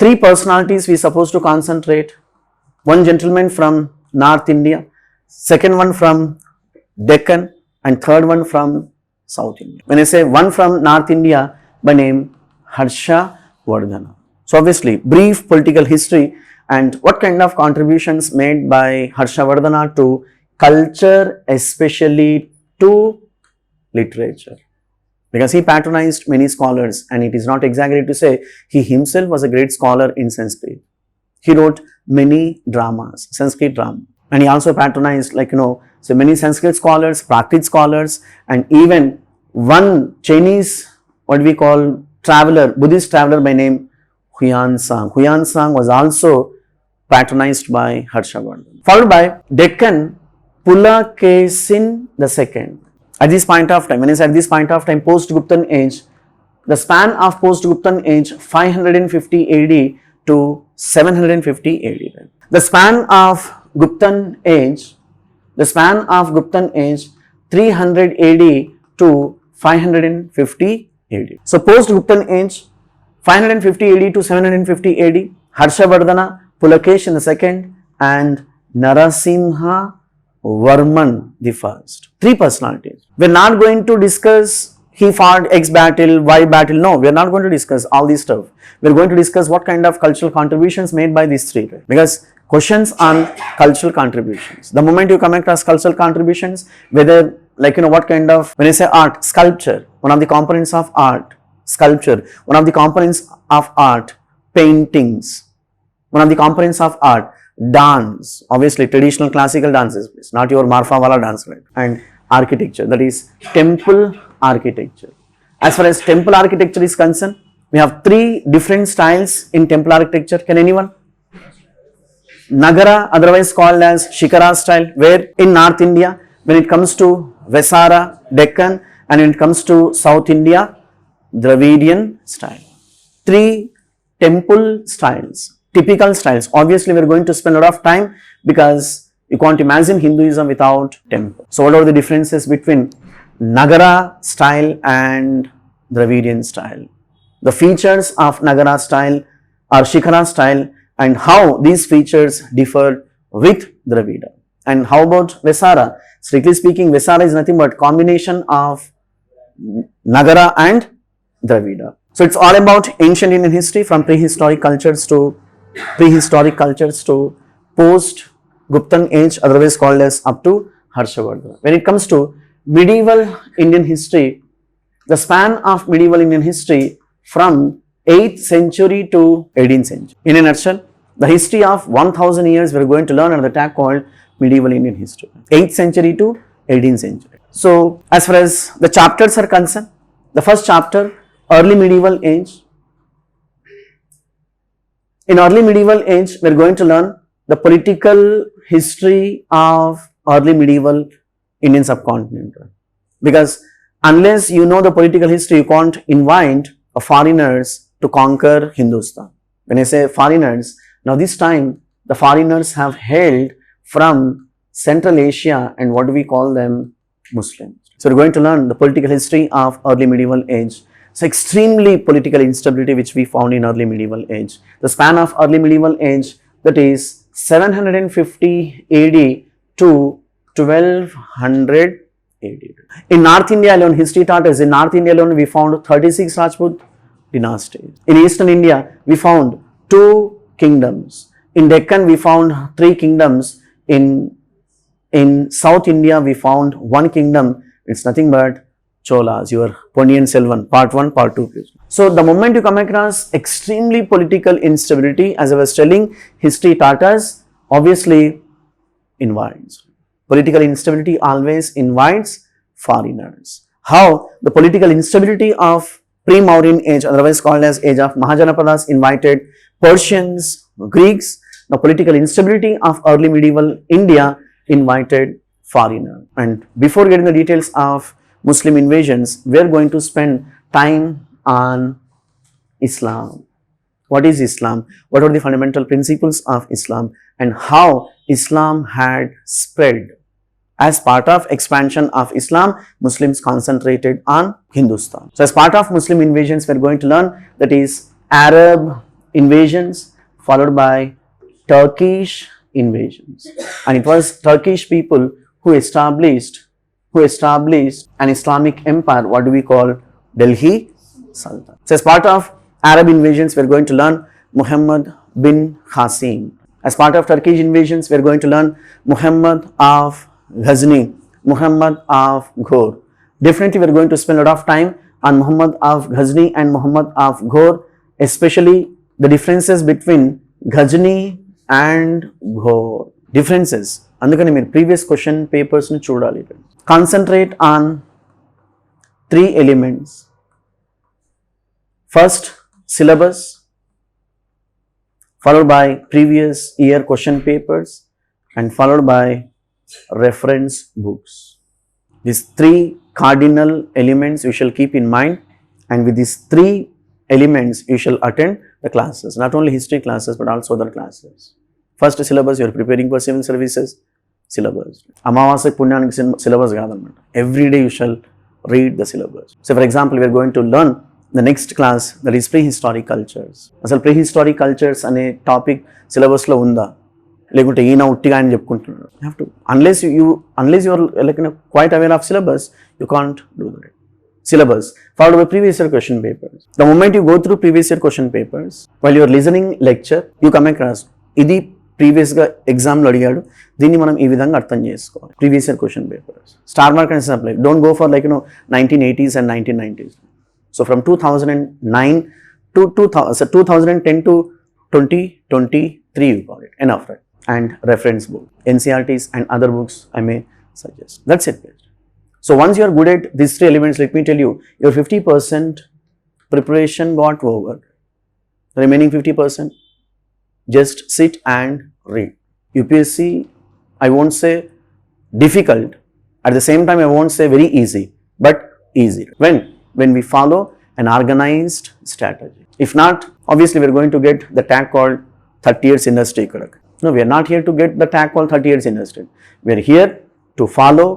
three personalities we supposed to concentrate. One gentleman from North India, second one from Deccan and third one from South India. When I say one from North India, by name Harsha Vardhana. So obviously brief political history and what kind of contributions made by Harsha Vardhana to culture, especially to literature. Because he patronized many scholars, and it is not exaggerated to say he himself was a great scholar in Sanskrit. He wrote many dramas, Sanskrit drama, and he also patronized, so many Sanskrit scholars, Prakrit scholars, and even one Chinese, what we call traveler, Buddhist traveler by name Huyan Sang. Huyan Sang was also patronized by Harsha Vardhana. Followed by Deccan, Pulakesin II. At this point of time, when I say at this point of time, post-Guptan age, the span of post-Guptan age 550 AD to 750 AD. The span of Guptan age 300 AD to 550 AD. So post-Guptan age 550 AD to 750 AD, Harsha Vardhana, Pulakesin II and Narasimha Varman the first. Three personalities. We are not going to discuss he fought X battle, Y battle. No, we are not going to discuss all this stuff. We are going to discuss what kind of cultural contributions made by these three. Right? Because questions on cultural contributions. The moment you come across cultural contributions, whether what kind of, when I say art, sculpture, one of the components of art, sculpture, one of the components of art, paintings, one of the components of art, dance, obviously traditional classical dances, please, not your Marfa wala dance, right? And architecture, that is temple architecture. As far as temple architecture is concerned, we have three different styles in temple architecture. Can anyone? Nagara, otherwise called as Shikhara style, where in North India, when it comes to Vesara, Deccan, and when it comes to South India, Dravidian style. Three temple styles. Typical styles. Obviously, we are going to spend a lot of time because you can't imagine Hinduism without temple. So, what are the differences between Nagara style and Dravidian style? The features of Nagara style or Shikhara style and how these features differ with Dravida. And how about Vesara? Strictly speaking, Vesara is nothing but combination of Nagara and Dravida. So it's all about ancient Indian history from prehistoric cultures to post Guptan age, otherwise called as up to Harshavardhana. When it comes to medieval Indian history, the span of medieval Indian history from 8th century to 18th century. In a nutshell, the history of 1000 years we are going to learn under the tag called medieval Indian history. 8th century to 18th century. So as far as the chapters are concerned, the first chapter, early medieval age. In early medieval age, we are going to learn the political history of early medieval Indian subcontinent. Because unless you know the political history, you can't invite foreigners to conquer Hindustan. When I say foreigners, now this time the foreigners have hailed from Central Asia and what do we call them? Muslims. So we're going to learn the political history of early medieval age. So extremely political instability which we found in early medieval age. The span of early medieval age, that is 750 AD to 1200 AD. In North India alone, history taught us, in North India alone we found 36 Rajput dynasties. In Eastern India, we found 2 kingdoms. In Deccan, we found 3 kingdoms. In South India, we found 1 kingdom. It's nothing but Cholas, your Ponniyin Selvan, part 1, part 2. So the moment you come across extremely political instability, as I was telling, history taught us, obviously invites. Political instability always invites foreigners. How the political instability of pre-Mauryan age, otherwise called as age of Mahajanapadas, invited Persians, Greeks. The political instability of early medieval India invited foreigners. And before getting the details of Muslim invasions, we are going to spend time on Islam. What is Islam? What are the fundamental principles of Islam and how Islam had spread? As part of expansion of Islam, Muslims concentrated on Hindustan. So as part of Muslim invasions, we are going to learn, that is Arab invasions followed by Turkish invasions. And it was Turkish people who established an Islamic empire, what do we call Delhi Sultan. So as part of Arab invasions, we are going to learn Muhammad bin Qasim. As part of Turkish invasions, we are going to learn Muhammad of Ghazni, Muhammad of Ghor. Definitely we are going to spend a lot of time on Muhammad of Ghazni and Muhammad of Ghor, especially the differences between Ghazni and Ghor. Differences. Andukani meer previous question papers ni chudali. Concentrate on 3 elements. First, syllabus, followed by previous year question papers, and followed by reference books. These 3 cardinal elements you shall keep in mind, and with these 3 elements you shall attend the classes, not only history classes but also other classes. First syllabus, you are preparing for civil services, syllabus. Amavasya Punyanik syllabus gadannamata. Every day you shall read the syllabus. So for example, we are going to learn the next class, that is prehistoric cultures. Asal prehistoric cultures ane topic syllabus lo unda. లేకుంటే ఈయన ఉట్టిగా అని చెప్పుకుంటున్నాడు. You have to, unless you are like quite aware of syllabus, you can't do that. Syllabus followed by previous year question papers. The moment you go through previous year question papers, while you are listening lecture, you come across ఇది previous గా exam లో అడిగాడు, దీన్ని మనం ఈ విధంగా అర్థం చేసుకోవాలి. Previous year question papers, star mark and apply. Don't go for 1980s and 1990s. So from 2009 to 2010 to 2023 you got it. Enough, right? And reference book, NCRTs and other books I may suggest. That's it. So once you are good at these 3 elements, let me tell you, your 50% preparation got over. The remaining 50%, just sit and read. UPSC, I won't say difficult, at the same time I won't say very easy, but easy. When we follow an organized strategy. If not, obviously we are going to get the tag called 30 years industry. No, we are not here to get the tag called 30 years industry. We are here to follow,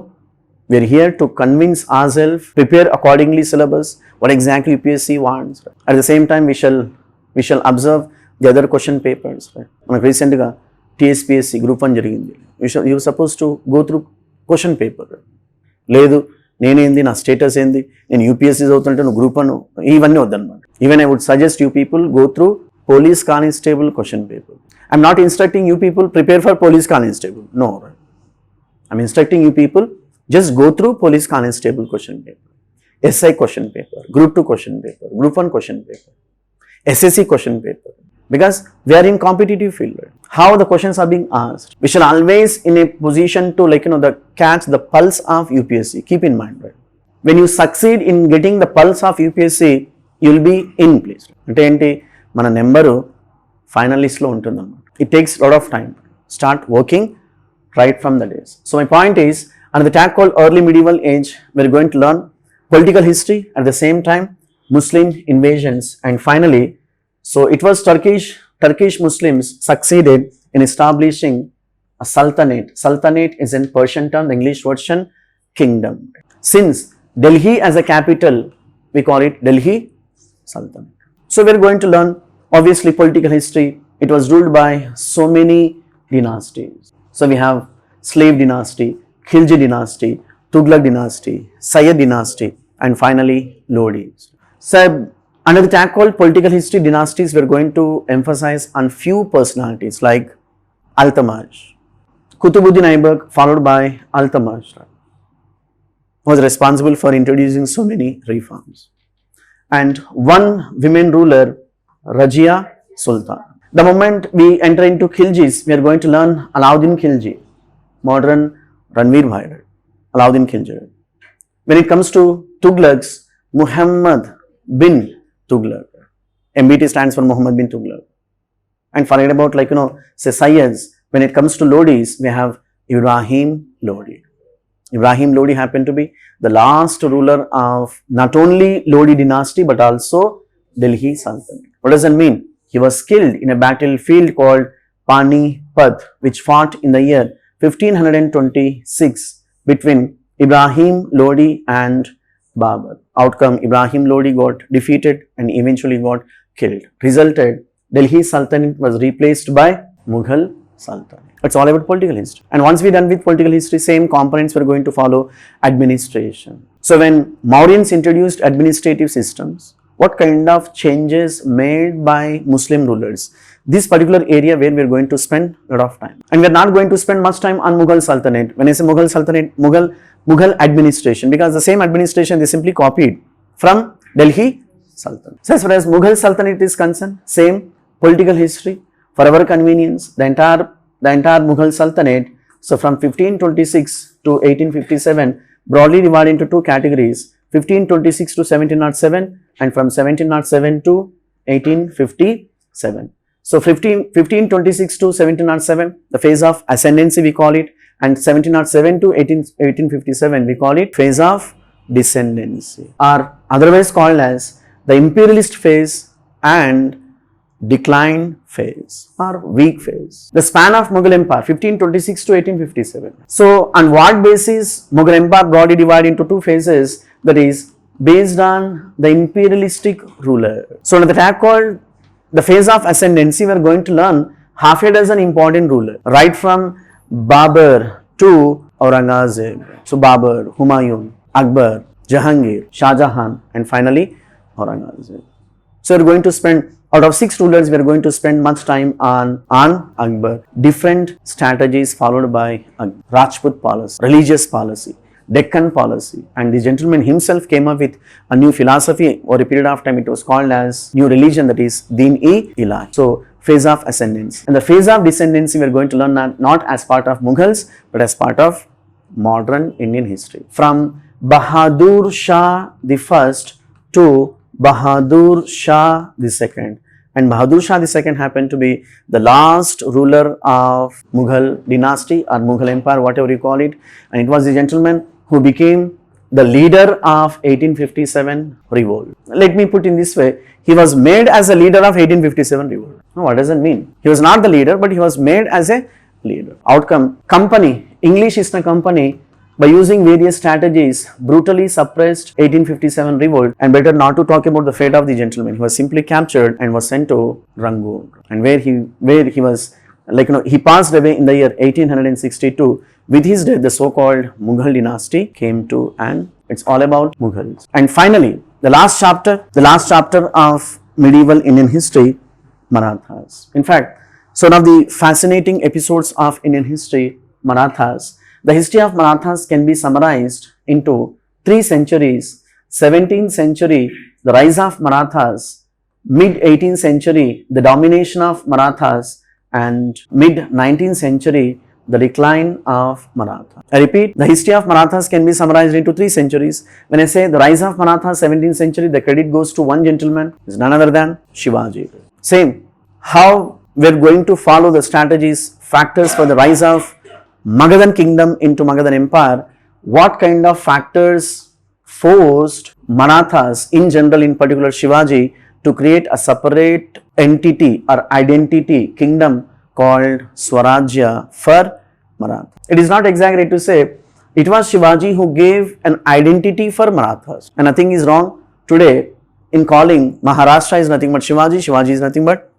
we are here to convince ourselves, prepare accordingly syllabus, what exactly UPSC wants. At the same time, we shall observe the other question papers. Right? Recently, TSPSC Group 1 జరిగింది. You were supposed to go through question paper. లేదు నేనేంది, నా status ఏంది, నేను UPSC చదువుతుంటే నువ్వు group 1, ఇవన్నీ వద్దన్నమాట. Even I would suggest you people go through police constable question paper. I'm not instructing you people prepare for police constable. No. I'm instructing you people just go through police constable question paper, SI question paper, Group 2 question paper, Group 1 question paper, SSC question paper. Because we are in competitive field. Right? How the questions are being asked, we shall always in a position to catch the pulse of UPSC. Keep in mind, right? When you succeed in getting the pulse of UPSC, you will be in place. అంటే ఏంటి, మన number final లిస్ట్లో ఉంటుందన్నమాట. It takes a lot of time. Start working right from the days. So my point is, under the tag called early medieval age, we are going to learn political history, at the same time Muslim invasions, and finally, so it was Turkish Muslims succeeded in establishing a sultanate. Sultanate is in Persian term, the English version kingdom. Since Delhi as a capital, we call it Delhi Sultanate. So we are going to learn obviously political history. It was ruled by so many dynasties. So we have Slave dynasty, Khilji dynasty, Tughlaq dynasty, Sayyid dynasty, and finally Lodis. So under the tag called political history dynasties, we are going to emphasize on few personalities like Iltutmish. Qutbuddin Aybak, followed by Iltutmish, was responsible for introducing so many reforms. And one women ruler, Rajia Sultan. The moment we enter into Khiljis, we are going to learn Alauddin Khilji, modern Ranveer Bhai, Alauddin Khilji. When it comes to Tughlaqs, Muhammad bin Tughlaq. MBT stands for Muhammad bin Tughlaq. And forget about say Sayyids. When it comes to Lodis, we have Ibrahim Lodi. Ibrahim Lodi happened to be the last ruler of not only Lodi dynasty but also Delhi Sultanate. What does that mean? He was killed in a battlefield called Panipat, which fought in the year 1526 between Ibrahim Lodi and Babur. Outcome, Ibrahim Lodi got defeated and eventually got killed. Resulted, Delhi Sultanate was replaced by Mughal Sultanate. It's all about political history. And once we're done with political history, same components we're going to follow administration. So when Mauryans introduced administrative systems, what kind of changes made by Muslim rulers? This particular area where we're going to spend a lot of time. And we're not going to spend much time on Mughal Sultanate. When I say Mughal Sultanate, Mughal administration, because the same administration they simply copied from Delhi Sultanate. So as far as Mughal Sultanate is concerned, same political history. For our convenience, the entire Mughal Sultanate, so from 1526 to 1857, broadly divided into two categories, 1526 to 1707 and from 1707 to 1857. So 1526 to 1707, the phase of ascendancy we call it, and 1707 to 1857 we call it phase of descendancy, or otherwise called as the imperialist phase and decline phase or weak phase. The span of Mughal Empire 1526 to 1857. So on what basis Mughal Empire broadly divided into two phases, that is based on the imperialistic ruler. So under the tag called the phase of ascendancy, we are going to learn half a dozen important ruler, right from Babur to Aurangzeb. So Babur, Humayun, Akbar, Jahangir, Shah Jahan, and finally Aurangzeb. So we are going to spend, out of 6 rulers, we are going to spend much time on Akbar. Different strategies followed by Akbar. Rajput policy, religious policy, Deccan policy, and the gentleman himself came up with a new philosophy. Over a period of time, it was called as new religion, that is Din-e-Ilahi. So phase of ascendance. And the phase of descendancy we are going to learn not as part of Mughals but as part of modern Indian history. From Bahadur Shah the first to Bahadur Shah the second. And Bahadur Shah II happened to be the last ruler of Mughal dynasty or Mughal Empire, whatever you call it. And it was the gentleman who became the leader of 1857 revolt. Let me put in this way, he was made as a leader of 1857 revolt. Now, what does that mean? He was not the leader, but he was made as a leader. Outcome, company, English East India Company, by using various strategies, brutally suppressed 1857 revolt, and better not to talk about the fate of the gentleman. He was simply captured and was sent to Rangoon, and where he was he passed away in the year 1862. With his death, the so-called Mughal dynasty came to an. It's all about Mughals. And finally, the last chapter of medieval Indian history, Marathas. In fact, so one of the fascinating episodes of Indian history, Marathas. The history of Marathas can be summarized into 3 centuries. 17th century, the rise of Marathas. Mid-18th century, the domination of Marathas. And mid-19th century, the decline of Maratha. I repeat, the history of Marathas can be summarized into 3 centuries. When I say the rise of Marathas, 17th century, the credit goes to one gentleman, is none other than Shivaji. Same, how we are going to follow the strategies, factors for the rise of Magadhan kingdom into Magadhan empire, what kind of factors forced Marathas in general, in particular Shivaji, to create a separate entity or identity kingdom called Swarajya for Maratha. It is not exaggerate to say it was Shivaji who gave an identity for Marathas, and nothing is wrong today in calling Maharashtra is nothing but Shivaji, Shivaji is nothing but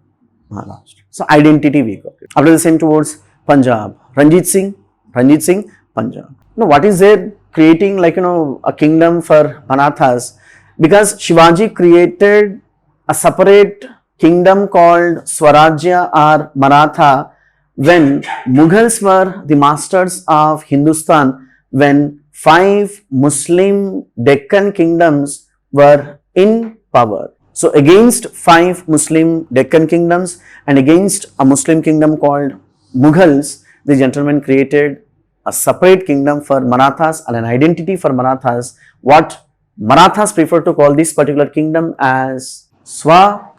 Maharashtra. So identity we got it. After the same towards Punjab, Ranjit Singh, Punjab. Now what is there creating a kingdom for Marathas? Because Shivaji created a separate kingdom called Swarajya or Maratha when Mughals were the masters of Hindustan, when 5 Muslim Deccan kingdoms were in power. So against 5 Muslim Deccan kingdoms and against a Muslim kingdom called Mughals, the gentleman created a separate kingdom for Marathas and an identity for Marathas. What Marathas prefer to call this particular kingdom as Swarajya,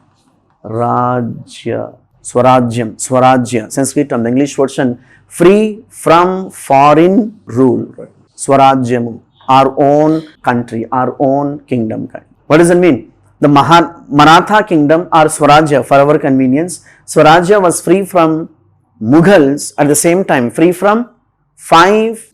Sanskrit term, the English version, free from foreign rule. Swarajyamu, our own country, our own kingdom. What does it mean? The Maratha kingdom or Swarajya, for our convenience, Swarajya was free from Mughals, at the same time free from 5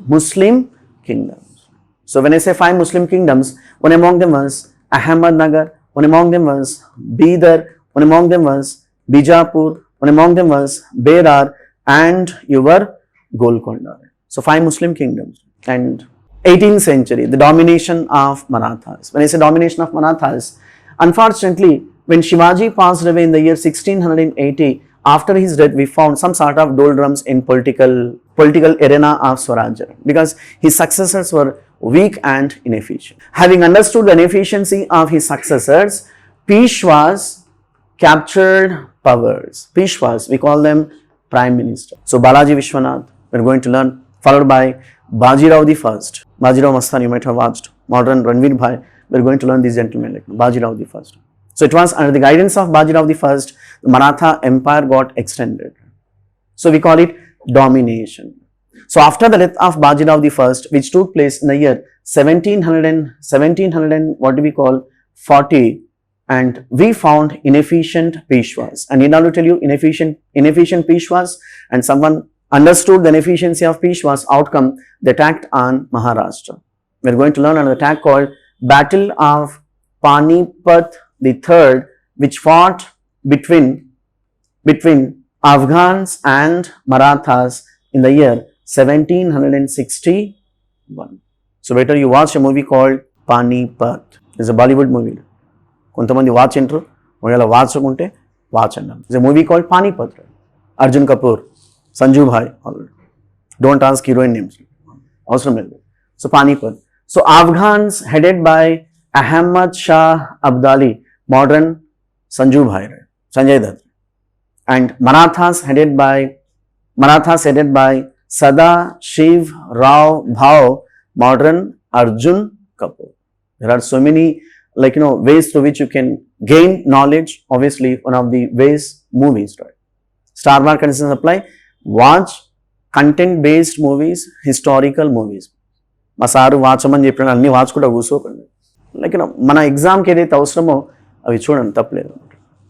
Muslim kingdoms. So when I say 5 Muslim kingdoms, one among them was Ahmednagar, one among them was Bidar, one among them was Bijapur, one among them was Berar, and your Golconda. So 5 Muslim kingdoms. And 18th century, the domination of Marathas. When I say domination of Marathas, unfortunately, when Shivaji passed away in the year 1680, after his death, we found some sort of doldrums in political arena of Swarajya, because his successors were weak and inefficient. Having understood the inefficiency of his successors, Peshwas captured powers. Peshwas, we call them prime minister. So Balaji Vishwanath, we are going to learn, followed by Bajirao the First. Bajirao Mastan, you might have watched. Modern Ranveer Bhai, we are going to learn these gentlemen like Bajirao the First. So it was under the guidance of Bajirao the First, the Maratha empire got extended. So we call it domination. So after the death of Bajirao the First, which took place in the year 1740, and we found inefficient Peshwas. And in order to tell you inefficient Peshwas, and someone understood the inefficiency of Peshwas, outcome, they attacked on Maharashtra. We are going to learn another attack called Battle of Panipat the Third, which fought between Afghans and Marathas in the year 1761. So better you watch a movie called Panipat. It's a Bollywood movie. Kontamandi watch intro, Moyala watch kunte watch and it's a movie called Panipat. Arjun Kapoor, Sanju Bhai. Don't ask heroine names. So Panipat. So Afghans headed by Ahmad Shah Abdali, modern Sanju Bhai, Sanjay Dutt, and Marathas headed by Sada Shiv Rao Bhau, modern Arjun Kapoor. There are so many ways through which you can gain knowledge. Obviously, one of the ways, movies, right? Star mark conditions apply. Watch content based movies, historical movies. Masaru watchaman cheppina anni watch kuda kusokanడి. Mana exam ki edaithe avasaramo avi chudandi tappaledu.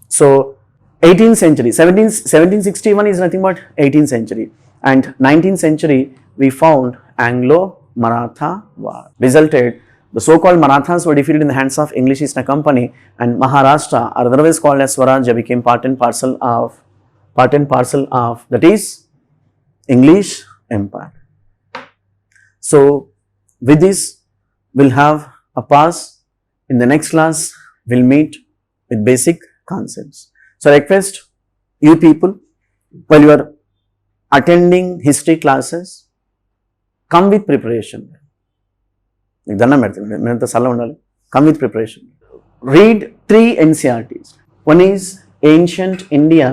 So 18th century, 1761 is nothing but 18th century, and 19th century we found Anglo-Maratha war. Resulted, the so-called Marathas were defeated in the hands of English East India Company, and Maharashtra, or otherwise called as Swarajya, became part and parcel of part and parcel of that is English Empire. So with this, we'll have a pass. In the next class, we'll meet with basic concepts. So I request you people, while you are attending history classes, come with preparation. Come with preparation. Read 3 NCRTs. One is Ancient India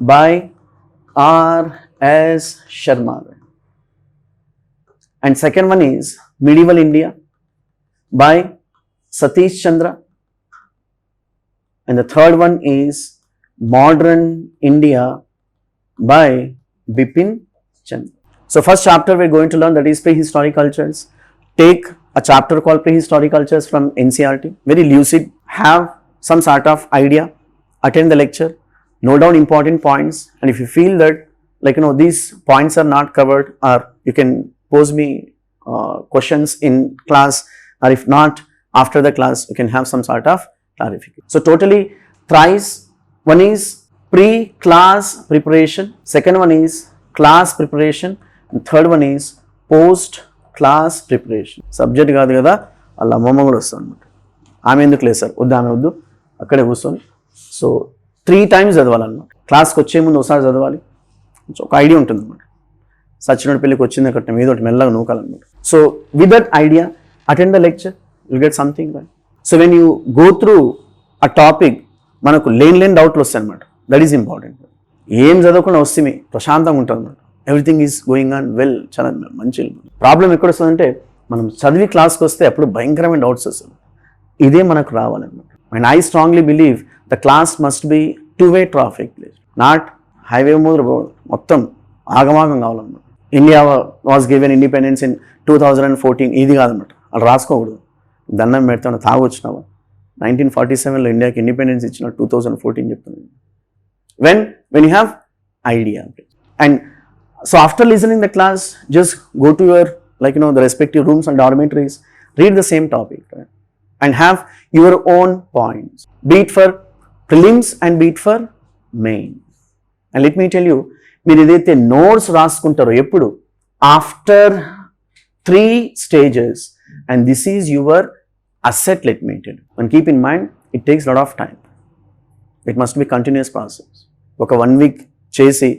by R.S. Sharma. And second one is Medieval India by Satish Chandra. And the third one is Modern India by Bipin Chandra. So first chapter we're going to learn, that is prehistoric cultures. Take a chapter called prehistoric cultures from NCRT. Very lucid, have some sort of idea, attend the lecture, note down important points, and if you feel that these points are not covered, or you can pose me questions in class, or if not after the class, you can have some sort of clarification. So totally thrice. One is pre-class preparation, second one is class preparation, and third one is post-class preparation. Subject కాదు కదా, అలా అమ్మమ్మ కూడా వస్తుంది అనమాట. ఆమె ఎందుకు లేదు సార్, వద్దు ఆమె వద్దు, అక్కడే కూర్చొని. So 3 times చదవాలన్నమాట. క్లాస్కి వచ్చే ముందు ఒకసారి చదవాలి, ఒక ఐడియా ఉంటుంది అనమాట. సచ్చినోడి పెళ్ళికి వచ్చింది అక్కడ మీద ఒకటి మెల్లగా నూకాలన్నమాట. So with that idea attend the lecture, will get something right. So when you go through ఆ టాపిక్, మనకు లేని డౌట్లు వస్తాయి అనమాట. That is important. ఏం చదవకుండా వస్తే ప్రశాంతంగా ఉంటుంది అనమాట. Everything is going on well, చాలా మంచి. ప్రాబ్లం ఎక్కడ వస్తుందంటే, మనం చదివి క్లాస్కి వస్తే అప్పుడు భయంకరమైన డౌట్స్ వస్తుంది. ఇదే మనకు రావాలన్నమాట. And I strongly believe the class must be 2-way traffic place, not highway ముందు మొత్తం ఆగమాగం కావాలన్నమాట. India was given independence in 2014, ఇది కాదన్నమాట. వాళ్ళు రాసుకోకూడదు. దండం పెడతాను, తాగొచ్చినావా 1947లో ఇండియాకి ఇండిపెండెన్స్ ఇచ్చిన 2014 చెప్తున్నాను. when you have idea. And so after listening the class, just go to your the respective rooms and dormitories, read the same topic, right? And have your own points, be it for prelims and be it for main. And let me tell you, మీరు ఏదైతే notes రాసుకుంటారో ఎప్పుడు, after 3 stages, and this is your asset, let me tell you. And keep in mind, it takes a lot of time. It must be continuous process. ఒక 1 week చేసి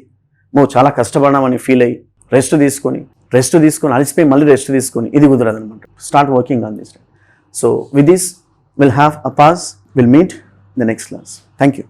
చాలా కష్టపడినామని feel అయ్యి rest తీసుకొని అలసిపోయి మళ్ళీ రెస్ట్ తీసుకొని, ఇది కుదరదు అనమాట. Start working on this. So with this will have a pass. Will meet the next class. Thank you.